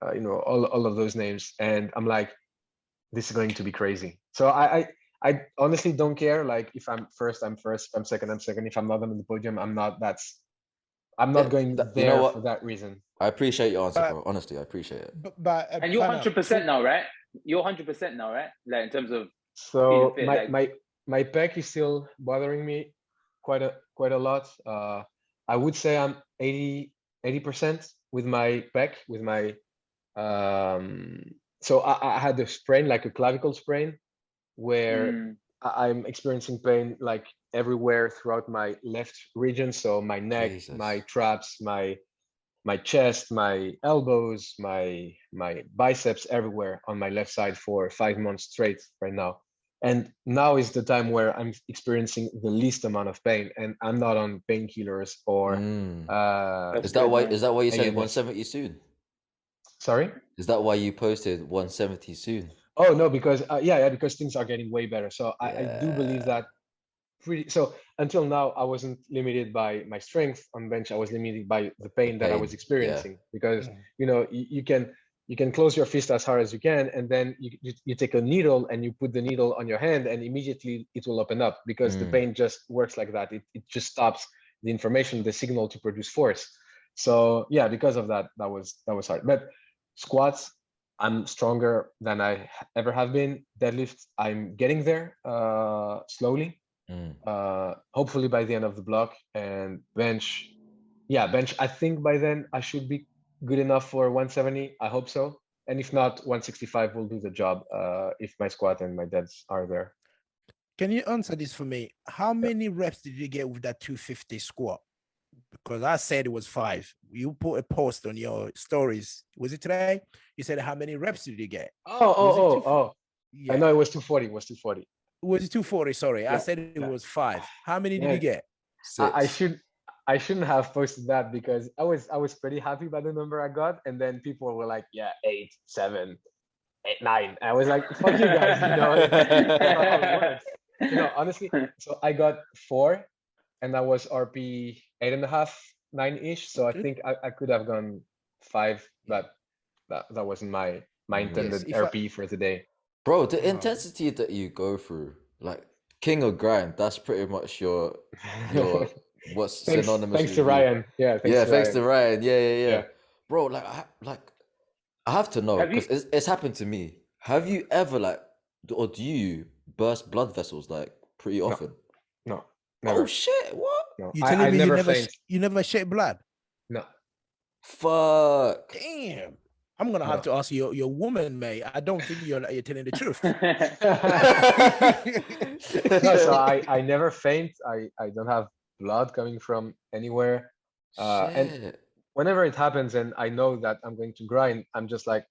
all of those names. And I'm like, this is going to be crazy. So I honestly don't care. Like if I'm first, I'm first. If I'm second, I'm second. If I'm not on the podium, I'm not. I'm not going there for that reason. I appreciate your answer, bro. Honestly, I appreciate it. And you're 100% now, right? You're 100% now, right? Like in terms of so fit, my pec is still bothering me quite a lot. I would say I'm 80% with my pec, with my so I had a sprain, like a clavicle sprain, where I'm experiencing pain like everywhere throughout my left region. So my neck, my traps, my chest, my elbows, my biceps, everywhere on my left side for 5 months straight right now. And now is the time where I'm experiencing the least amount of pain, and I'm not on painkillers or. Is that why you said 170 soon? Sorry? Is that why you posted 170 soon? Oh no, because because things are getting way better. So I do believe that. So until now, I wasn't limited by my strength on bench. I was limited by the pain that I was experiencing because you can close your fist as hard as you can, and then you take a needle and you put the needle on your hand, and immediately it will open up because the pain just works like that. It just stops the information, the signal to produce force. So yeah, because of that, that was hard. But squats, I'm stronger than I ever have been. Deadlift, I'm getting there slowly. Hopefully by the end of the block. And bench, I think by then I should be good enough for 170. I hope so. And if not, 165 will do the job if my squat and my deads are there. Can you answer this for me? How many reps did you get with that 250 squat? Because I said it was 5. You put a post on your stories. Was it today? You said how many reps did you get? Oh. Yeah. I know it was 240. It was 240. Was it 240? Sorry, I said it was 5. How many did you get? 6. I shouldn't have posted that because I was pretty happy by the number I got, and then people were like, 8, 7, 8, 9. I was like, fuck you guys, honestly. So I got 4, and that was RP 8.5, 9-ish. So I think I could have gone 5, but that wasn't my intended RP for today. Bro, the intensity that you go through, like king of grind, that's pretty much your what's synonymous. Thanks to Ryan. Thanks to Ryan. Yeah. Bro, I have to know because it's happened to me. Have you ever or do you burst blood vessels pretty often? No. Never. Oh shit! What? No. You telling me you never shed blood? No. Fuck. Damn. I'm gonna have to ask your woman, mate. I don't think you're telling the truth. So I never faint. I don't have blood coming from anywhere. And whenever it happens, and I know that I'm going to grind, I'm just like,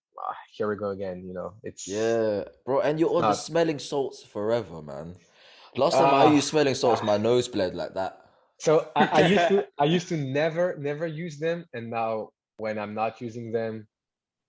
here we go again. It's bro. And you're on the smelling salts forever, man. Last time I used smelling salts, my nose bled like that. So I used to never use them, and now when I'm not using them,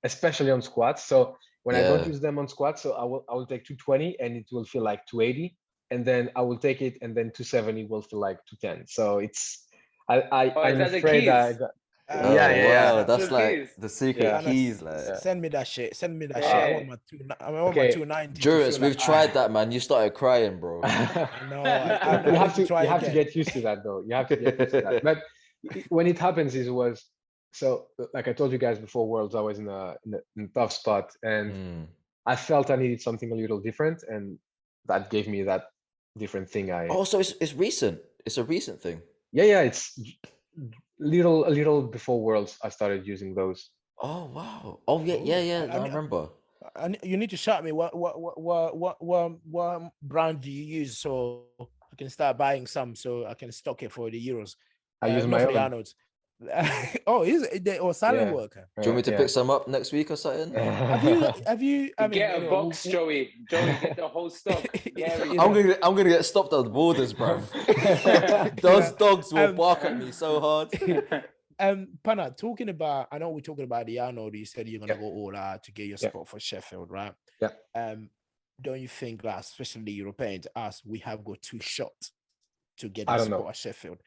especially on squats. So when I don't use them on squats, so I will take 220 and it will feel like 280, and then I will take it and then 270 will feel like 210. So it's I'm afraid I got. Wow, that's the secret keys. Send me that shit. I want my 290. Juris, we've tried that, man. You started crying, bro. No, you have to get used to that, though. You have to get used to that. But when it happens so like I told you guys before Worlds, I was in a tough spot, and I felt I needed something a little different, and that gave me that different thing. So it's recent. It's a recent thing. Yeah, it's a little before Worlds. I started using those. Oh wow! Oh yeah. I remember. You need to shout me what brand do you use so I can start buying some so I can stock it for the Euros. I use my own. Arnold's. Oh, is it or silent worker? Do you want me to pick some up next week or something? Have you? I mean, get a box, Joey. Joey, get the whole stock. I'm gonna get stopped at the borders, bro. Those dogs will bark at me so hard. Pana, talking about, I know we're talking about the Arnold. You said you're gonna go all out to get your spot for Sheffield, right? Yeah. Don't you think that, especially the Europeans, we have got 2 shots to get the spot at Sheffield?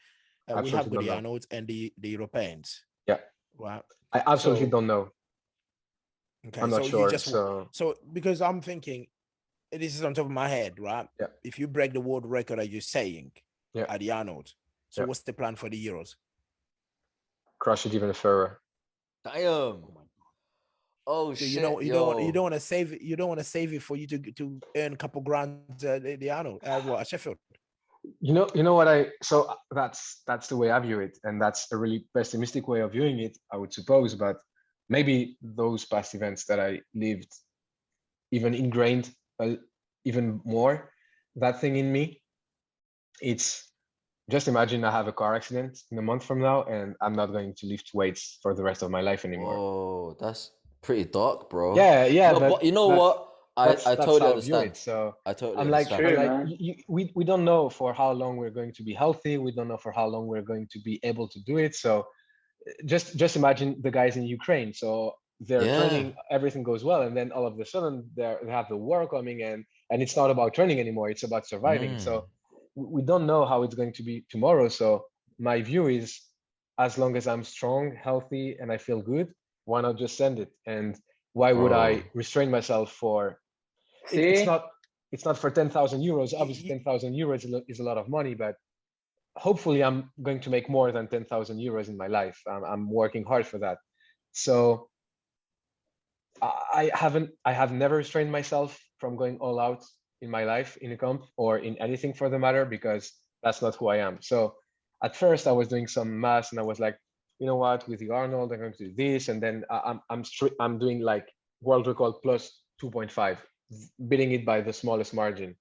We have got the Arnolds and the Europeans. Yeah. Right. I absolutely don't know. Okay. I'm not sure. So because I'm thinking, this is on top of my head, right? Yeah. If you break the world record, as you're saying, at the Arnold, so what's the plan for the Euros? Crush it even further. Damn. Oh so shit! You don't want to save it. You don't want to save it for you to earn a couple grand the Arnold at Sheffield. You know what so that's the way I view it, and that's a really pessimistic way of viewing it, I would suppose. But maybe those past events that I lived even ingrained even more that thing in me. It's just imagine I have a car accident in a month from now, and I'm not going to lift weights for the rest of my life anymore. Oh, that's pretty dark, bro. Yeah. No, but you know what? I totally understand. So I totally understand. We don't know for how long we're going to be healthy. We don't know for how long we're going to be able to do it. So just imagine the guys in Ukraine. So they're training, everything goes well, and then all of a sudden they have the war coming, and it's not about training anymore. It's about surviving. So we don't know how it's going to be tomorrow. So my view is, as long as I'm strong, healthy, and I feel good, why not just send it? And why would I restrain myself for? It's not for 10,000 euros. Obviously, 10,000 euros is a lot of money, but hopefully I'm going to make more than 10,000 euros in my life. I'm working hard for that. So I have never restrained myself from going all out in my life, in a comp or in anything for the matter, because that's not who I am. So at first I was doing some math, and I was like, you know what, with the Arnold, I'm going to do this, and then I'm doing like world record plus 2.5. beating it by the smallest margin.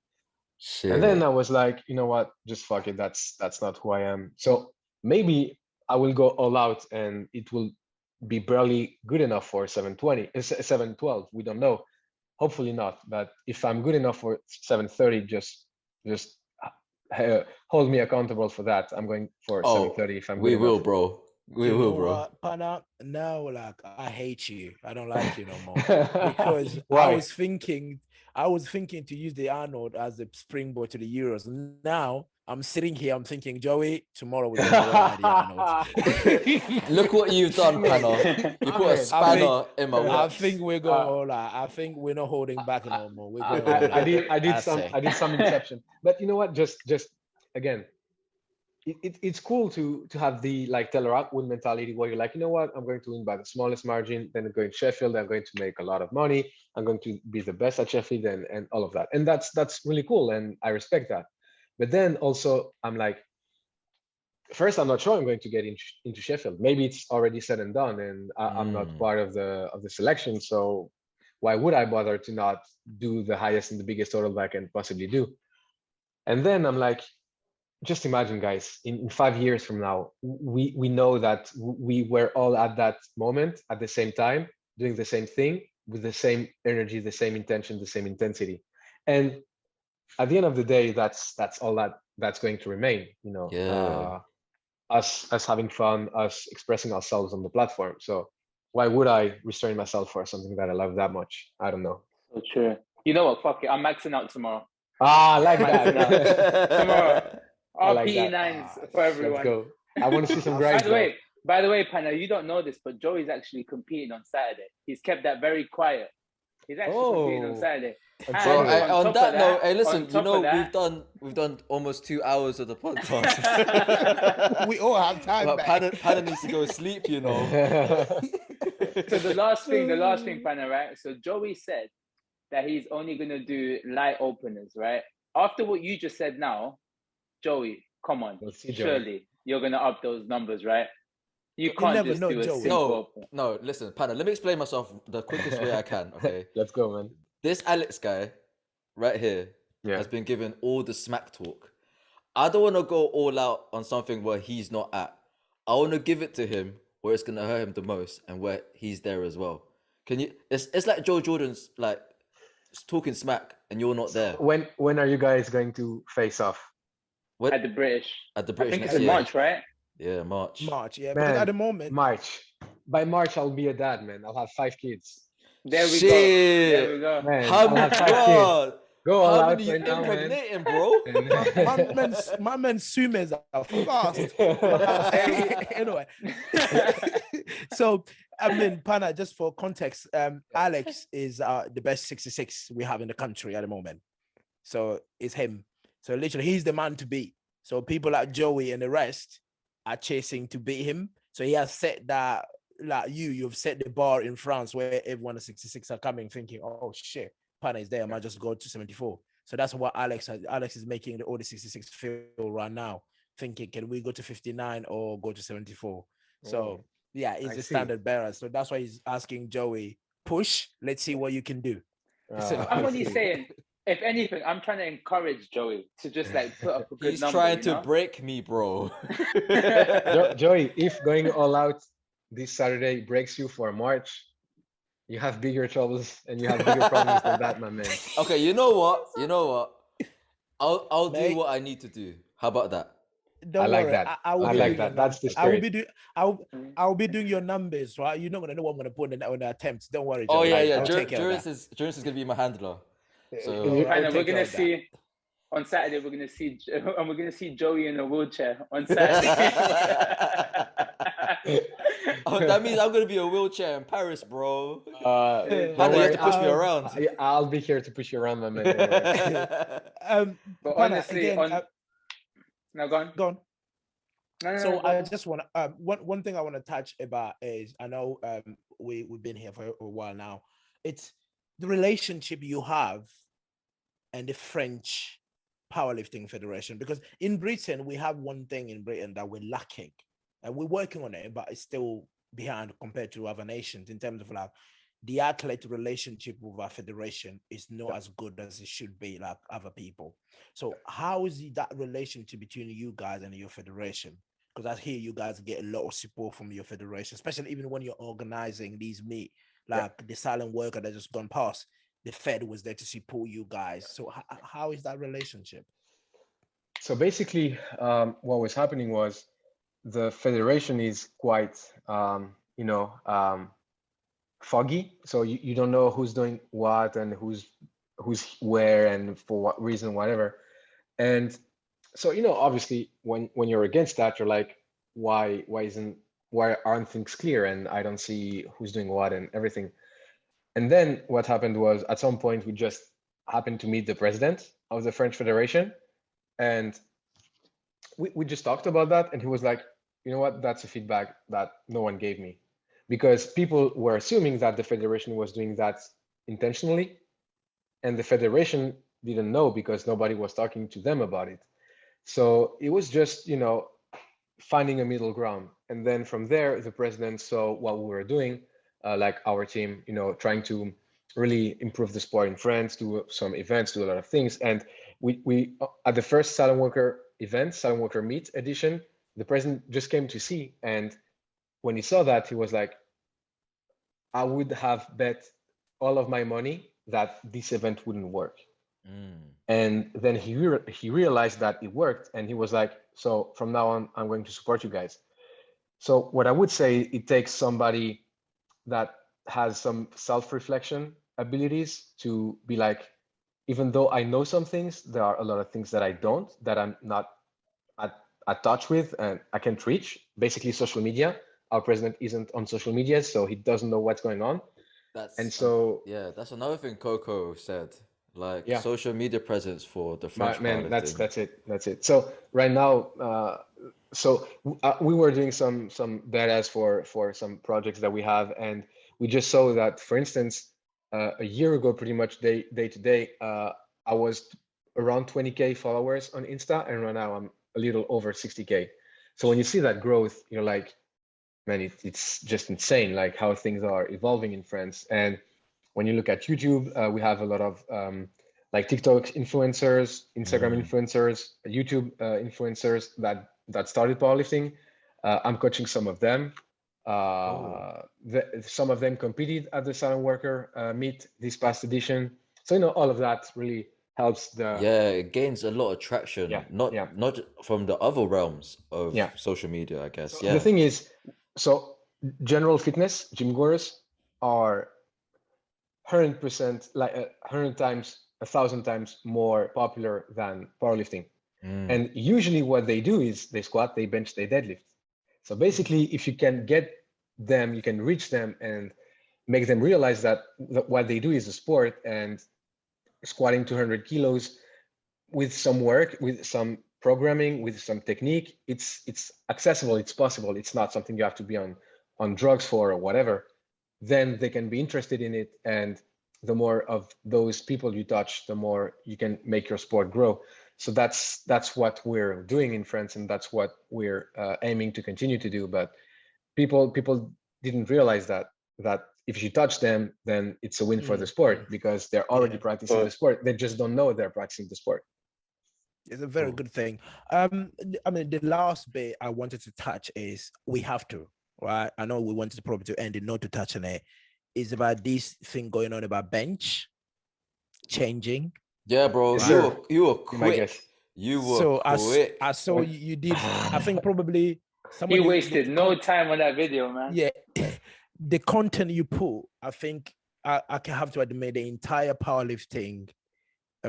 Shit. And then I was like, you know what, just fuck it, that's not who I am. So maybe I will go all out, and it will be barely good enough for 712. We don't know, hopefully not. But if I'm good enough for 730, just hold me accountable for that. I'm going for 730 if I'm good enough. Bro. We will, bro. Pana, now, like, I hate you. I don't like you no more. Because Why? I was thinking to use the Arnold as a springboard to the Euros. Now I'm sitting here, I'm thinking, Joey, tomorrow we're going to go the Arnold. Look what you've done, Pana. You put a spanner in my works. I think we're going all out. I think we're not holding back no more. We're going I did some inception. But you know what? Just again, it's cool to have the like Teller Atwood mentality, where you're like, you know what, I'm going to win by the smallest margin, then I'm going to Sheffield, I'm going to make a lot of money, I'm going to be the best at Sheffield, and all of that. And that's really cool, and I respect that. But then also I'm like, first, I'm not sure I'm going to get into Sheffield. Maybe it's already said and done, and I'm not part of the selection. So why would I bother to not do the highest and the biggest total that I can possibly do? And then I'm like, just imagine, guys, in 5 years from now, we know that we were all at that moment at the same time, doing the same thing with the same energy, the same intention, the same intensity. And at the end of the day, that's all that's going to remain, you know, us having fun, us expressing ourselves on the platform. So why would I restrain myself for something that I love that much? I don't know. So true. You know what? Fuck it. I'm maxing out tomorrow. I like that. Tomorrow. RPE9s for everyone. Let's go. I want to see some grinds. By the way, Pana, you don't know this, but Joey's actually competing on Saturday. He's kept that very quiet. He's actually competing on Saturday. On And Saturday. On top that of that, note, hey, listen, on top of that, we've done almost 2 hours of the podcast. We all have time, But man. Pana needs to go sleep, you know. so the last thing, Pana, right? So Joey said that he's only gonna do light openers, right? After what you just said now, Joey, come on, Let's see, Joey. surely you're gonna up those numbers, right? You You can't never just know, do a Joey. simple opener. No, listen, Pana, let me explain myself the quickest way I can, okay? Let's go, man. This Alex guy right here has been given all the smack talk. I don't want to go all out on something where he's not at. I want to give it to him where it's going to hurt him the most and where he's there as well. Can you? It's like Joe Jordan's like talking smack and you're not there. When are you guys going to face off? At the British. I think it's in March, right? Yeah, March. Yeah. Man, Because at the moment, March. By March, I'll be a dad, man. I'll have 5 kids. There we Shit. go. There we go. Man, How I'll have 5 kids. Go all How out many right you now, man. impregnating, bro? my man Sumes are fast. Anyway, so I mean, Pana, just for context, Alex is the best 66 we have in the country at the moment. So it's him. So literally, he's the man to beat. So people like Joey and the rest are chasing to beat him. So he has set that, like you've set the bar in France where everyone at 66 are coming thinking, oh shit, Pana is there, I might just go to 74. So that's what Alex is making all the 66 feel right now, thinking, can we go to 59 or go to 74? So yeah, he's a standard bearer. So that's why he's asking Joey, push, let's see what you can do. I'm only saying, if anything, I'm trying to encourage Joey to just like put up a good number. He's trying to break me, bro. Joey, if going all out this Saturday breaks you for March, you have bigger troubles and you have bigger problems than that, my man. Okay, you know what? I'll do what I need to do. How about that? Don't like worry. that. I like that. That's the spirit. I'll be doing your numbers, right? You're not gonna know what I'm gonna put on the attempts. Don't worry. Oh Joey. yeah. Durance is gonna be my handler. So we're gonna see on Saturday. We're gonna see Joey in a wheelchair on Saturday. Oh, that means I'm gonna be a wheelchair in Paris, bro. You have to push me around. I'll be here to push you around, my man. But honestly, again, now go on. No, I just want to one thing I want to touch about is, I know we've been here for a while now. It's the relationship you have and the French Powerlifting Federation, because in Britain we have one thing in Britain that we're lacking, and we're working on it, but it's still behind compared to other nations in terms of like the athlete relationship with our federation is not as good as it should be, like other people. So how is that relationship between you guys and your federation? Because I hear you guys get a lot of support from your federation, especially even when you're organizing these meet, like the silent worker that just gone past, the Fed was there to support you guys. So how is that relationship? So basically, what was happening was the federation is quite, foggy. So you don't know who's doing what and who's where and for what reason, whatever. And so, obviously when you're against that, you're like, why aren't things clear? And I don't see who's doing what and everything. And then what happened was, at some point, we just happened to meet the president of the French Federation. And we just talked about that. And he was like, you know what, that's a feedback that no one gave me. Because people were assuming that the federation was doing that intentionally. And the federation didn't know because nobody was talking to them about it. So it was just, finding a middle ground. And then from there, the president saw what we were doing, like our team, trying to really improve the sport in France, do some events, do a lot of things. And we at the first Silent Worker event, Silent Worker Meet edition, the president just came to see. And when he saw that, he was like, I would have bet all of my money that this event wouldn't work. And then he realized that it worked, and he was like, so from now on, I'm going to support you guys. So what I would say, it takes somebody that has some self-reflection abilities to be like, even though I know some things, there are a lot of things that I don't, that I'm not at touch with and I can't reach. Basically social media. Our president isn't on social media, so he doesn't know what's going on. That's another thing Coco said. Like social media presence for the French powerlifting. That's it. So right now, we were doing some data for some projects that we have, and we just saw that, for instance, a year ago, pretty much day to day, I was around 20K followers on Insta, and right now I'm a little over 60K. So when you see that growth, you're like, man, it's just insane, like how things are evolving in France. And when you look at YouTube, we have a lot of like TikTok influencers, Instagram influencers, YouTube influencers that started powerlifting. I'm coaching some of them. Some of them competed at the Silent Worker meet this past edition. So all of that really helps it gains a lot of traction. Not from the other realms of social media, I guess. So the thing is, general fitness gym goers are 100%, like 100 times, 1,000 times more popular than powerlifting. And usually what they do is they squat, they bench, they deadlift. So basically, if you can get them, you can reach them and make them realize that what they do is a sport, and squatting 200 kilos with some work, with some programming, with some technique, it's accessible, it's possible. It's not something you have to be on drugs for or whatever. Then they can be interested in it, and the more of those people you touch, the more you can make your sport grow. So that's what we're doing in France, and that's what we're aiming to continue to do. But people didn't realize that if you touch them, then it's a win for the sport, because they're already practicing the sport. They just don't know they're practicing the sport. It's a very good thing. I mean, the last bit I wanted to touch is we have to, right? I know we wanted probably to end it, not to touch on it. Is about this thing going on about bench changing. Yeah, bro. Yes, you were quick. You were quick. I saw you did. I think probably he wasted no time on that video, man. Yeah, the content you put, I think I can have to admit, the entire powerlifting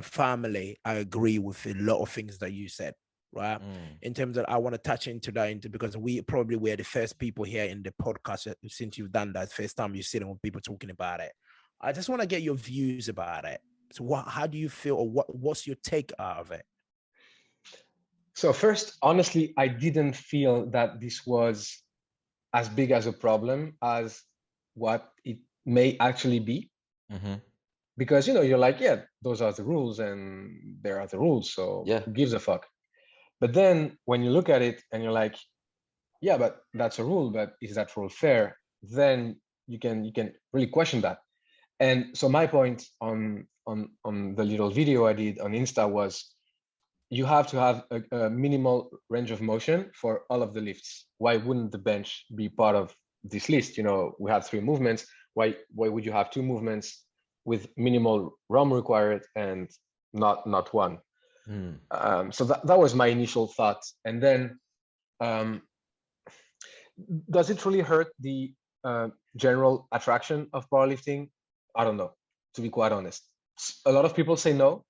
family, I agree with a lot of things that you said, right? In terms of, I want to touch into that because we probably were the first people here in the podcast since you've done that. First time you're sitting with people talking about it. I just want to get your views about it. So how do you feel, or what's your take out of it? So first, honestly, I didn't feel that this was as big as a problem as what it may actually be. Because, you're like, yeah, those are the rules and there are the rules. So who gives a fuck? But then when you look at it and you're like, yeah, but that's a rule, but is that rule fair? Then you can really question that. And so my point on the little video I did on Insta was, you have to have a minimal range of motion for all of the lifts. Why wouldn't the bench be part of this list? We have 3 movements. Why would you have 2 movements with minimal ROM required and not one? So that was my initial thought. And then, does it really hurt the general attraction of powerlifting? I don't know, to be quite honest. A lot of people say no.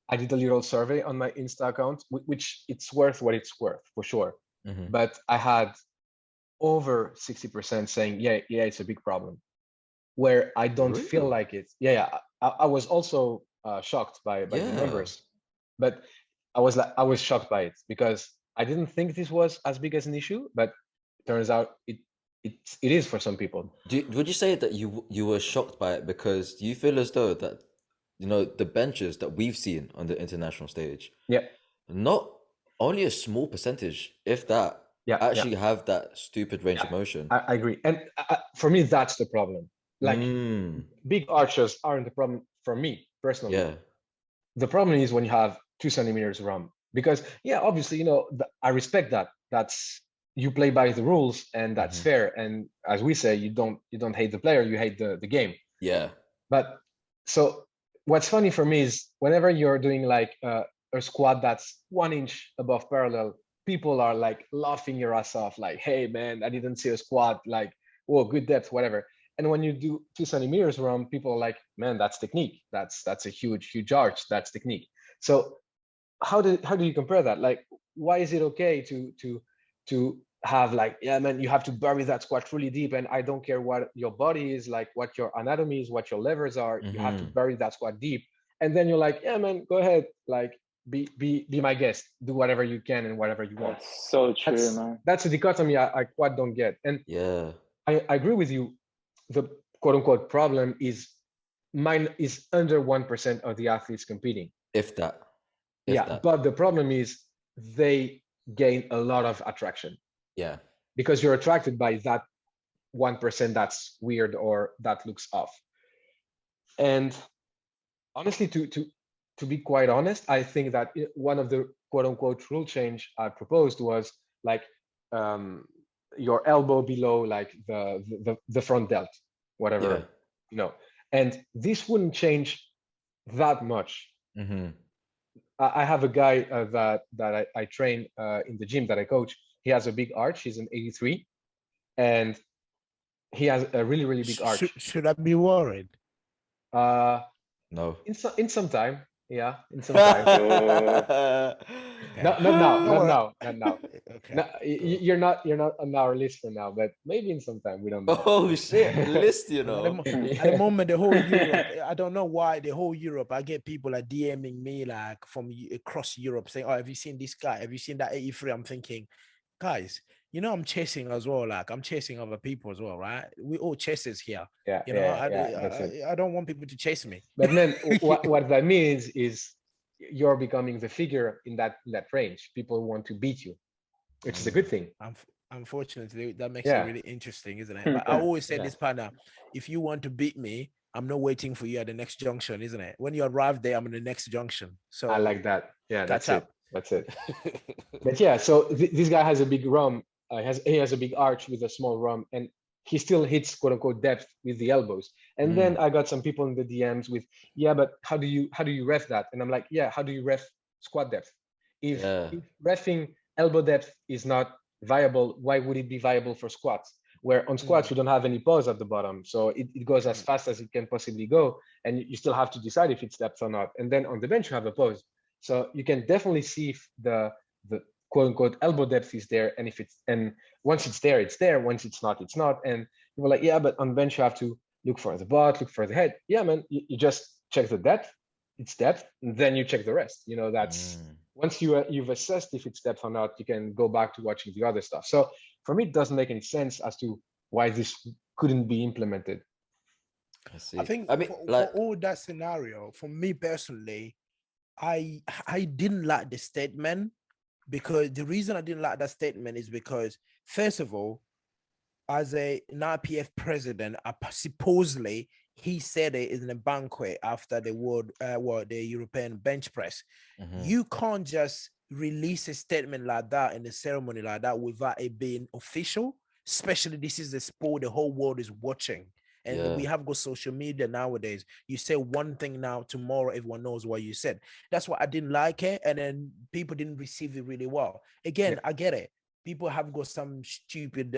I did a little survey on my Insta account, which it's worth what it's worth, for sure. But I had over 60% saying, yeah, it's a big problem, where I don't feel like it. I was also shocked by the numbers, but I was shocked by it because I didn't think this was as big as an issue, but turns out it is for some people. Would you say that you were shocked by it because you feel as though that the benches that we've seen on the international stage, not only a small percentage, if that, actually have that stupid range of motion? I agree, and for me that's the problem. Like big arches aren't the problem for me personally. The problem is when you have 2 centimeters ROM, because obviously I respect that. That's, you play by the rules, and that's fair. And as we say, you don't hate the player, you hate the game. But so what's funny for me is whenever you're doing like a squat that's 1 inch above parallel, people are like laughing your ass off, like, hey man, I didn't see a squat, like, whoa, good depth, whatever. And when you do 2 centimeters ROM, people are like, man, that's technique. That's a huge arch. That's technique. So how do you compare that? Like, why is it okay to have like, yeah, man, you have to bury that squat really deep, and I don't care what your body is, like what your anatomy is, what your levers are, you have to bury that squat deep. And then you're like, yeah, man, go ahead, like be my guest, do whatever you can and whatever you want. That's so true, man. That's a dichotomy I quite don't get. And yeah, I agree with you. The quote unquote problem is mine is under 1% of the athletes competing. if that. But the problem is they gain a lot of attraction. Yeah. Because you're attracted by that 1% that's weird or that looks off. And honestly, to be quite honest, I think that one of the quote unquote rule change I proposed was like your elbow below like the front delt, whatever, and this wouldn't change that much. I have a guy that I train in the gym that I coach. He has a big arch. He's an 83, and he has a really, really big arch. Should I be worried? No. In some time, yeah, in some time. Not now. Okay. No, you're not on our list for now, but maybe in some time. We don't know. Oh shit, list, you know. At the moment, the whole Europe, I don't know why the whole Europe. I get people like DMing me like from across Europe saying, "Oh, have you seen this guy? Have you seen that 83?" I'm thinking, guys, you know, I'm chasing as well. Like I'm chasing other people as well, right? We all chasers here. Yeah. You know, I don't want people to chase me. But then what that means is you're becoming the figure in that range. People want to beat you, which is a good thing. Unfortunately, that makes it really interesting, isn't it? But I always say this, Pana, if you want to beat me, I'm not waiting for you at the next junction, isn't it? When you arrive there, I'm in the next junction. So I like that. Yeah, that's it. But yeah, so this guy has a big ROM. He has a big arch with a small ROM, and he still hits quote unquote depth with the elbows. And then I got some people in the DMs with, yeah, but how do you ref that? And I'm like, yeah, how do you ref squat depth? If refing elbow depth is not viable, why would it be viable for squats? Where on squats you don't have any pause at the bottom, so it goes as fast as it can possibly go, and you still have to decide if it's depth or not. And then on the bench you have a pause, so you can definitely see if the quote unquote elbow depth is there, and once it's there, it's there. Once it's not, it's not. And you were like, yeah, but on bench you have to look for the butt, look for the head. Yeah, man, you just check the depth, it's depth, and then you check the rest. You know, that's once you've assessed if it's depth or not, you can go back to watching the other stuff. So for me, it doesn't make any sense as to why this couldn't be implemented. I think for all that scenario, for me personally, I didn't like the statement, because the reason I didn't like that statement is because, first of all, as an IPF president, supposedly he said it in a banquet after the the European bench press. You can't just release a statement like that in a ceremony like that without it being official. Especially this is the sport the whole world is watching. And we have got social media nowadays. You say one thing now, tomorrow everyone knows what you said. That's why I didn't like it. And then people didn't receive it really well. Again, I get it. People have got some stupid,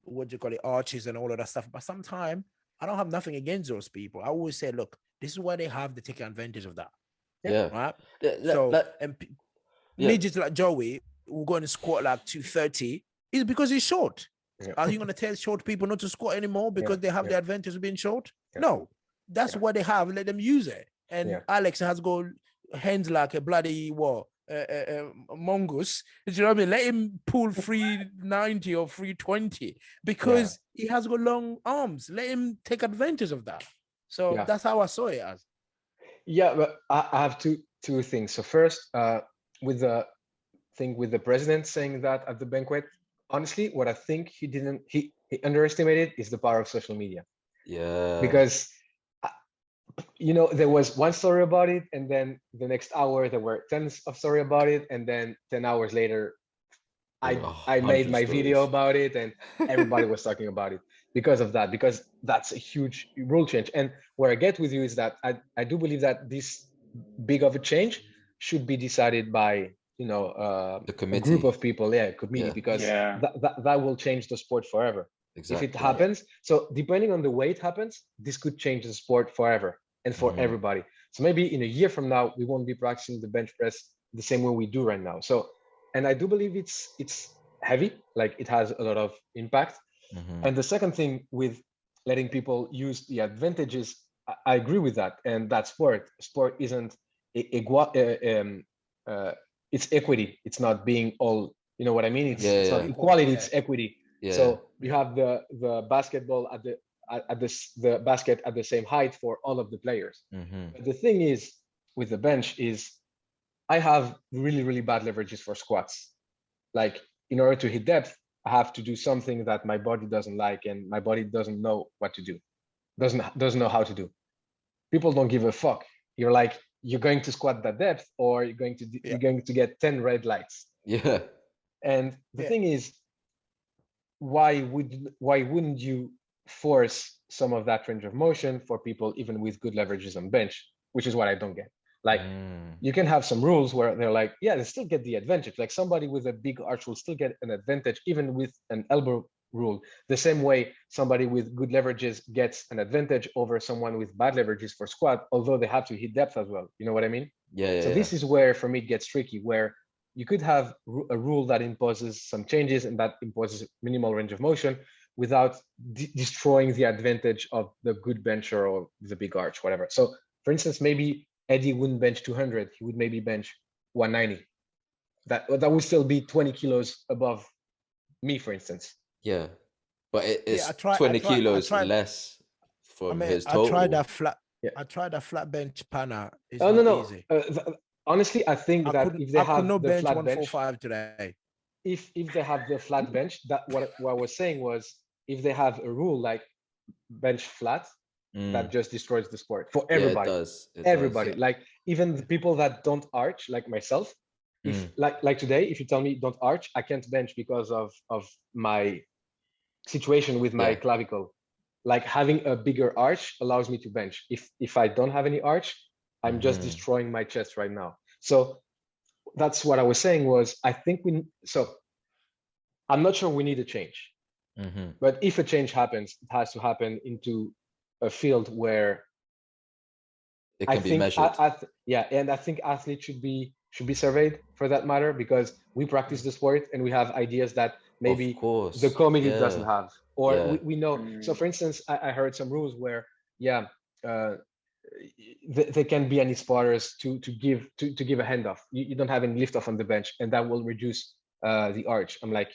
what do you call it, arches and all of that stuff. But sometimes I don't have nothing against those people. I always say, look, this is what they have to take advantage of that. Right? Midgets like Joey who going to squat like 230 is because he's short. Are you going to tell short people not to squat anymore because they have the advantage of being short? No, that's what they have. Let them use it. And Alex has got hands like a bloody mongoose. You know what I mean? Let him pull 390 or 320 because he has got long arms. Let him take advantage of that. So that's how I saw it as. Yeah, but I have two things. So first, with the thing with the president saying that at the banquet, honestly, what I think he underestimated is the power of social media. Yeah. Because, you know, there was one story about it, and then the next hour there were tons of story about it, and then 10 hours later, I made my video about it, and everybody was talking about it because of that, because that's a huge rule change. And where I get with you is that I do believe that this big of a change should be decided by, you know, the committee, a group of people, committee, because that will change the sport forever. Exactly. If it happens. So depending on the way it happens, this could change the sport forever and for everybody. So maybe in a year from now, we won't be practicing the bench press the same way we do right now. So, and I do believe it's heavy, like it has a lot of impact. And the second thing with letting people use the advantages, I agree with that. And that sport isn't it's equity. It's not being all, you know what I mean? It's not equality, it's equity. So you have the basketball at the basket at the same height for all of the players. But the thing is with the bench is I have really, really bad leverages for squats. Like in order to hit depth, I have to do something that my body doesn't like and my body doesn't know what to do, doesn't know how to do. People don't give a fuck. You're like, you're going to squat that depth, or you're going to get 10 red lights. Yeah. And the thing is, why wouldn't you force some of that range of motion for people even with good leverages on bench, which is what I don't get. Like you can have some rules where they're like, yeah, they still get the advantage. Like somebody with a big arch will still get an advantage even with an elbow rule. The same way somebody with good leverages gets an advantage over someone with bad leverages for squat, although they have to hit depth as well. You know what I mean? So this is where for me it gets tricky, where you could have a rule that imposes some changes and that imposes minimal range of motion without destroying the advantage of the good bencher or the big arch, whatever. So for instance, maybe Eddie wouldn't bench 200, he would maybe bench 190. That would still be 20 kilos above me, for instance. Yeah, but it's 20 kilos less from his total. I tried that flat bench Pana. It's easy. Honestly, I think that if they have the flat bench, 145 today. If they have the flat bench, that what I was saying was, if they have a rule like bench flat, that just destroys the sport for everybody. Yeah, it does. Everybody, like even the people that don't arch, like myself. If like today, if you tell me don't arch, I can't bench because of my situation with my clavicle. Like having a bigger arch allows me to bench. If I don't have any arch, I'm just destroying my chest right now. So that's what I was saying was, I think I'm not sure we need a change. But if a change happens, it has to happen into a field where it can be measured. And I think athletes should be surveyed for that matter, because we practice the sport and we have ideas that maybe the committee doesn't have, or we know. So for instance, I heard some rules where there can be any spotters to give a handoff. You don't have any lift off on the bench, and that will reduce the arch. I'm like,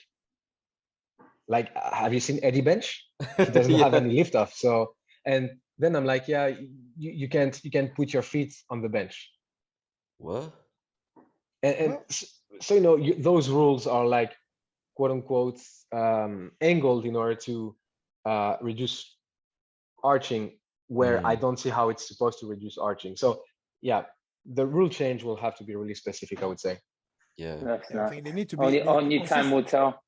have you seen Eddie bench? He doesn't have any lift off. So, and then I'm like, yeah, you can't put your feet on the bench. What? And so those rules are like, quote unquote, angled in order to reduce arching, where I don't see how it's supposed to reduce arching. So yeah, the rule change will have to be really specific, I would say. I think they need to be only time will tell.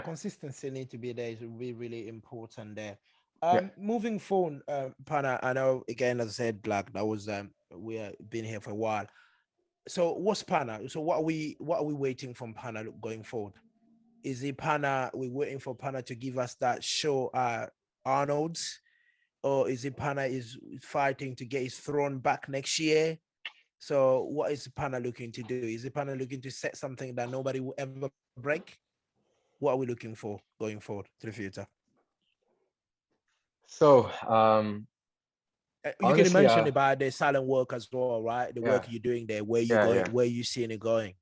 Consistency need to be there. It will be really important there. Moving forward, Pana, I know again, as I said, Black, that was we have been here for a while. So what's Pana? So what are we waiting from Pana going forward? Is it Pana? We're waiting for Pana to give us that show Arnold's, or is it Pana is fighting to get his throne back next year? So what is Pana looking to do? Is it Pana looking to set something that nobody will ever break? What are we looking for going forward to the future? So you can mention about the silent work as well, right? The work you're doing there, where you're going, where you seeing it going.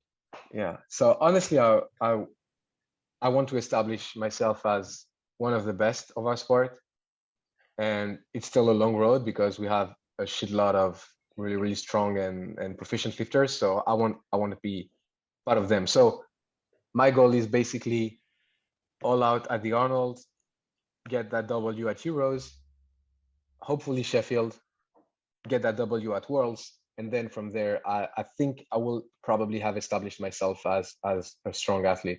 Yeah. So honestly, I want to establish myself as one of the best of our sport, and it's still a long road because we have a shitload of really, really strong and proficient lifters. So I want to be part of them. So my goal is basically all out at the Arnold, get that W at Euros, hopefully Sheffield, get that W at Worlds, and then from there, I think I will probably have established myself as a strong athlete.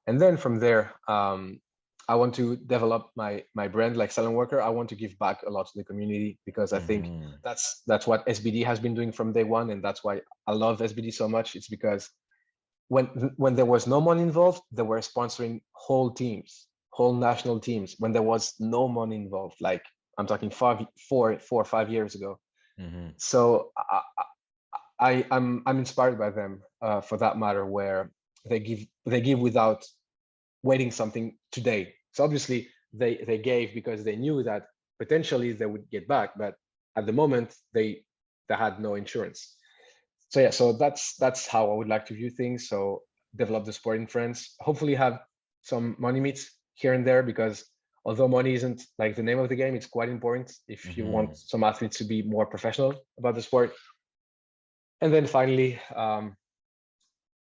And then from there, I want to develop my brand like Silent Worker. I want to give back a lot to the community, because I think that's what SBD has been doing from day one, and that's why I love SBD so much. It's because when there was no money involved, they were sponsoring whole teams, whole national teams. When there was no money involved, like I'm talking 4 or 5 years ago. So I'm inspired by them for that matter, where they give without waiting something today. So obviously they gave because they knew that potentially they would get back, but at the moment they had no insurance. So yeah, so that's how I would like to view things. So develop the sport in France, hopefully have some money meets here and there, because although money isn't like the name of the game, it's quite important if you want some athletes to be more professional about the sport. And then finally,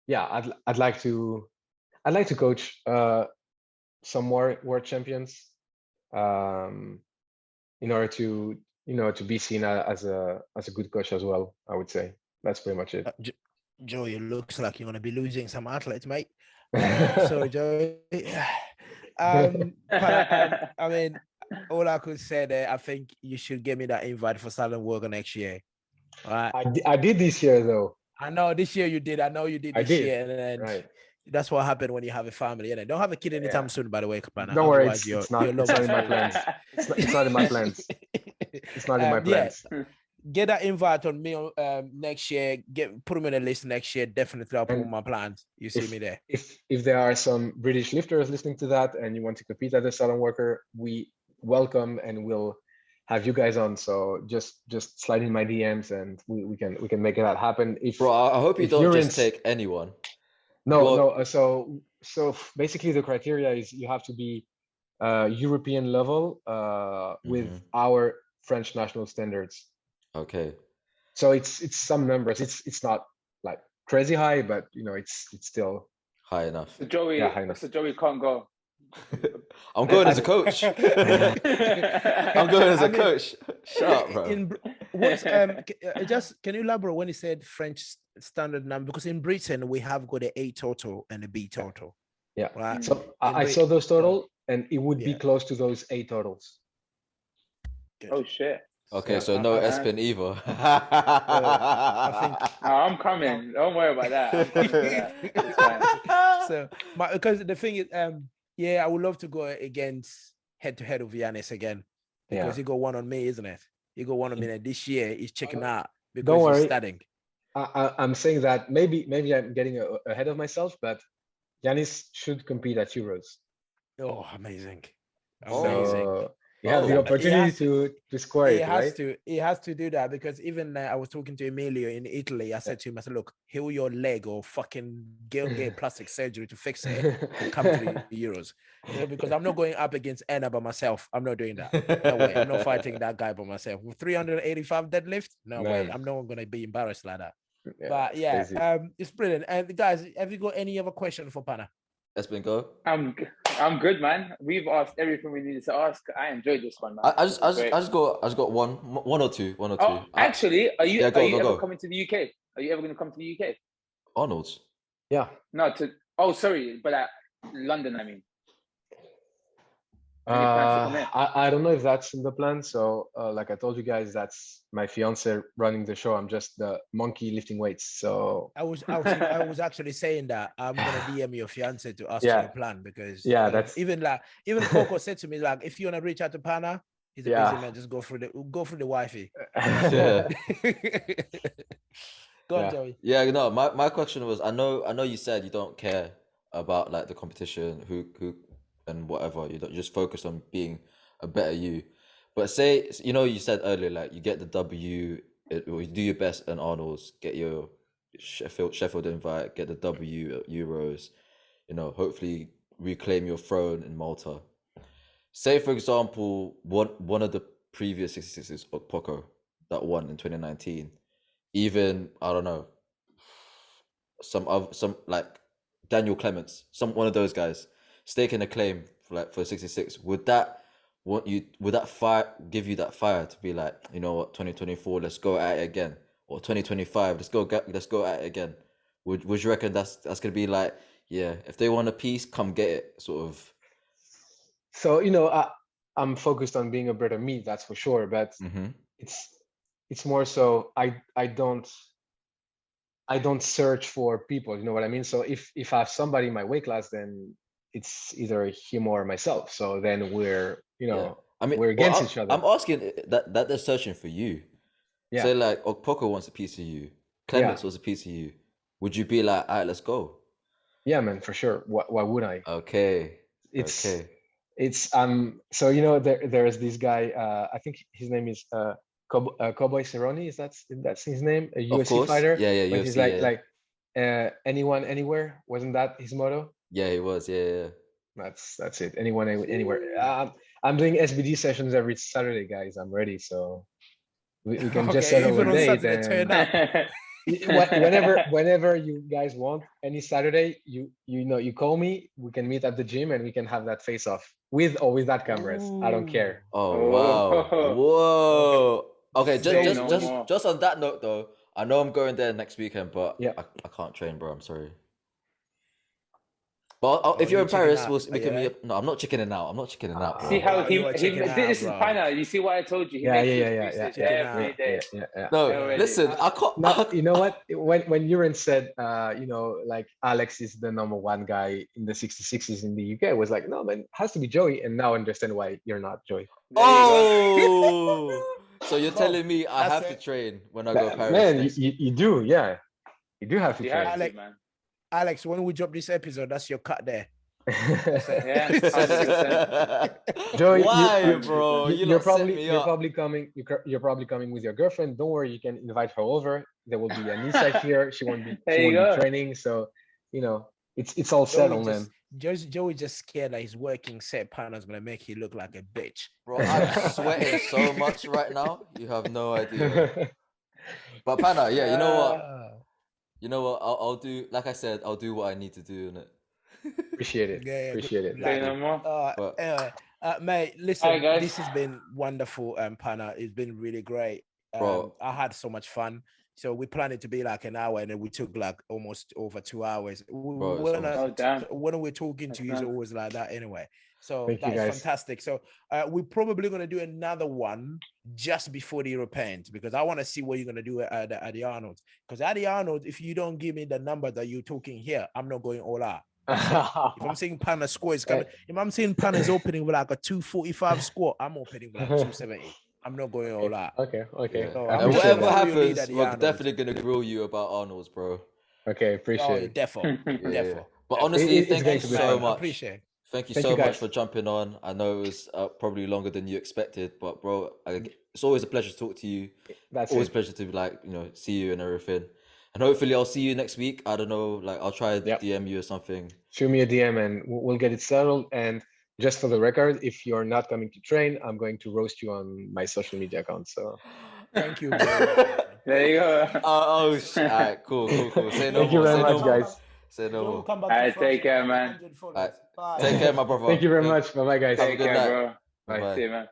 yeah, I'd like to coach some more world champions, in order to to be seen as a good coach as well. I would say that's pretty much it. Joe, it looks like you're gonna be losing some athletes, mate. Sorry, Joe. I mean, all I could say there, I think you should give me that invite for Southern Worker next year. All right. I did this year though. I know this year you did. I know you did this year, and then right. That's what happened when you have a family. And don't have a kid anytime soon, by the way, Pana. Don't worry, it's not in my plans. It's not in my plans. It's not in my plans. Yeah. Get that invite on me next year. Put them in the list next year. Definitely, I'll put on my plans. You see me there. If there are some British lifters listening to that and you want to compete as a Southern Worker, we welcome and we'll have you guys on. So just slide in my DMs and we can make that happen. Bro, I hope you don't just take anyone. No. So basically, the criteria is you have to be European level with our French national standards. Okay. So it's some numbers. It's not like crazy high, but it's still high enough. So Joey, high enough. So Joey can't go. I'm going as a coach. I'm going as a coach. Shut up, bro. Can you elaborate when you said French standard number? Because in Britain we have got a A total and a B total. Yeah. Right? So I saw those total, and it would be close to those A totals. Good. Oh shit. Okay, so no Espen either. I think I'm coming. Don't worry about that. It's fine. So, because the thing is, I would love to go against head-to-head with Giannis again, because he got one on me, isn't it? He got one on me, and this year he's checking out because he's studying. I'm saying that maybe I'm getting ahead of myself, but Giannis should compete at Euros. Oh, amazing! So you have the opportunity to score it, right? He has to do that, because even I was talking to Emilio in Italy. I said to him, I said, look, heal your leg or fucking get plastic surgery to fix it and come to the Euros. Because I'm not going up against Anna by myself. I'm not doing that. No way. I'm not fighting that guy by myself. With 385 deadlift? No way. I'm not going to be embarrassed like that. But it's brilliant. And guys, have you got any other question for Pana? Espen, go. I'm good, man. We've asked everything we needed to ask. I enjoyed this one, man. I just got one or two. Oh, actually, are you ever coming to the UK? Are you ever going to come to the UK? Arnold's. Yeah. No, sorry, but London, I mean. I don't know if that's in the plan. So like I told you guys, that's my fiance running the show. I'm just the monkey lifting weights. So I was actually saying that I'm gonna DM your fiance to ask for a plan, because that's even Coco said to me, like, if you wanna reach out to Pana, he's a busy man, just go through the wifey. Yeah. Go on, Joey. Yeah, no, my question was, I know you said you don't care about like the competition, who and whatever, you just focus on being a better you. But say, you said earlier, like, you get the W, you do your best in Arnold's, get your Sheffield invite, get the W at Euros, hopefully reclaim your throne in Malta. Say, for example, one of the previous 66s, Poco, that won in 2019, even, I don't know, some like Daniel Clements, one of those guys, staking a claim for 66, would that give you that fire to be like, 2024, let's go at it again, or 2025, let's go at it again? Would you reckon that's gonna be like, if they want a piece, come get it, sort of? So I'm focused on being a better me, that's for sure, but it's more so I don't search for people, you know what I mean? So if I have somebody in my weight class, then it's either him or myself. So then we're, we're against each other. I'm asking that they're searching for you. Yeah. So like, Poco wants a piece of you. Clements wants a piece of you. Would you be like, all right, let's go? Yeah, man, for sure. Why would I? Okay. It's Okay. it's so there's this guy, I think his name is Cowboy Cerrone, that's his name, a Of UFC course. fighter. Yeah, yeah, But he's UFC, yeah. anyone anywhere, wasn't that his motto? Yeah, he was. Yeah, yeah. That's it. Anyone anywhere. I'm doing SBD sessions every Saturday, guys. I'm ready, so we can just Okay, settle even a on date, Saturday, turn and up. whenever you guys want, any Saturday, you call me, we can meet at the gym and we can have that face off with or without cameras. I don't care. Oh wow. Whoa. Okay, Say just no just more. just on that note though, I know I'm going there next weekend, but Yeah. I can't train, bro. I'm sorry. But if you're you in checking Paris, out? we can Yeah. meet. No, I'm not checking it out. I'm not checking it out, See bro. how You are checking out, this is bro. Pana. You see what I told you? He Yeah, makes yeah, excuses Checking every out. day. yeah. No, Already. listen, I can't. Now, you know what? When Euron said, like Alex is the number one guy in the 66s in the UK, I was like, no, man, it has to be Joey. And now I understand why you're not Joey. There you go. Oh, so you're Bro, telling me I that's have to it. train when I go Paris Man, next? you do, yeah. You do have to You train. have to, Alex, man. Alex, when we drop this episode, that's your cut there. Yeah, 100%. Joey, Why, bro? You you're lot set probably me you're up. probably coming you're probably coming with your girlfriend. Don't worry, you can invite her over. There will be an inside here. She won't be There you go. training. So it's all settled, man. Joey just scared that his working set Pana's gonna make you look like a bitch. Bro, I'm sweating so much right now. You have no idea. But Pana, yeah, you know what? You know what? I'll do. Like I said, I'll do what I need to do in it. Appreciate it. Yeah, Appreciate it. Say no more. But Anyway, mate, listen, Hi, guys. this has been wonderful, Pana. It's been really great. Bro. I had so much fun. So we planned it to be like an hour, and then we took like almost over 2 hours. Bro, When we're talking to you, it's always like that anyway. So Thank you, that's guys. fantastic. So we're probably going to do another one just before the Europeans, because I want to see what you're going to do at the Arnold. Because at the Arnold, if you don't give me the number that you're talking here, I'm not going all out. If I'm saying Pana score is coming, if I'm saying Pana is opening with like a 245 score, I'm opening with like 270. I'm not going all out. Okay. yeah. So And whatever happens, we're definitely gonna grill you about Arnold's, bro. Okay, appreciate it. Defo. But honestly, It's thank going you to be so fun. much. Appreciate it. Thank you Thank so you, much guys. for jumping on. I know it was probably longer than you expected, but bro, it's always a pleasure to talk to you. That's always it. a pleasure to see you and everything. And hopefully I'll see you next week. I don't know, I'll try to DM you or something. Shoot me a DM and we'll get it settled. And just for the record, if you're not coming to train, I'm going to roast you on my social media account. So thank you. There you go. All right, cool. Say no Thank you more. very Say no much, more. guys. Say no more. Come back All right, take care, man. Take care, my brother. Thank you very much. Bye-bye, guys. Have a Take good care, night. bro. Bye-bye. See you, man.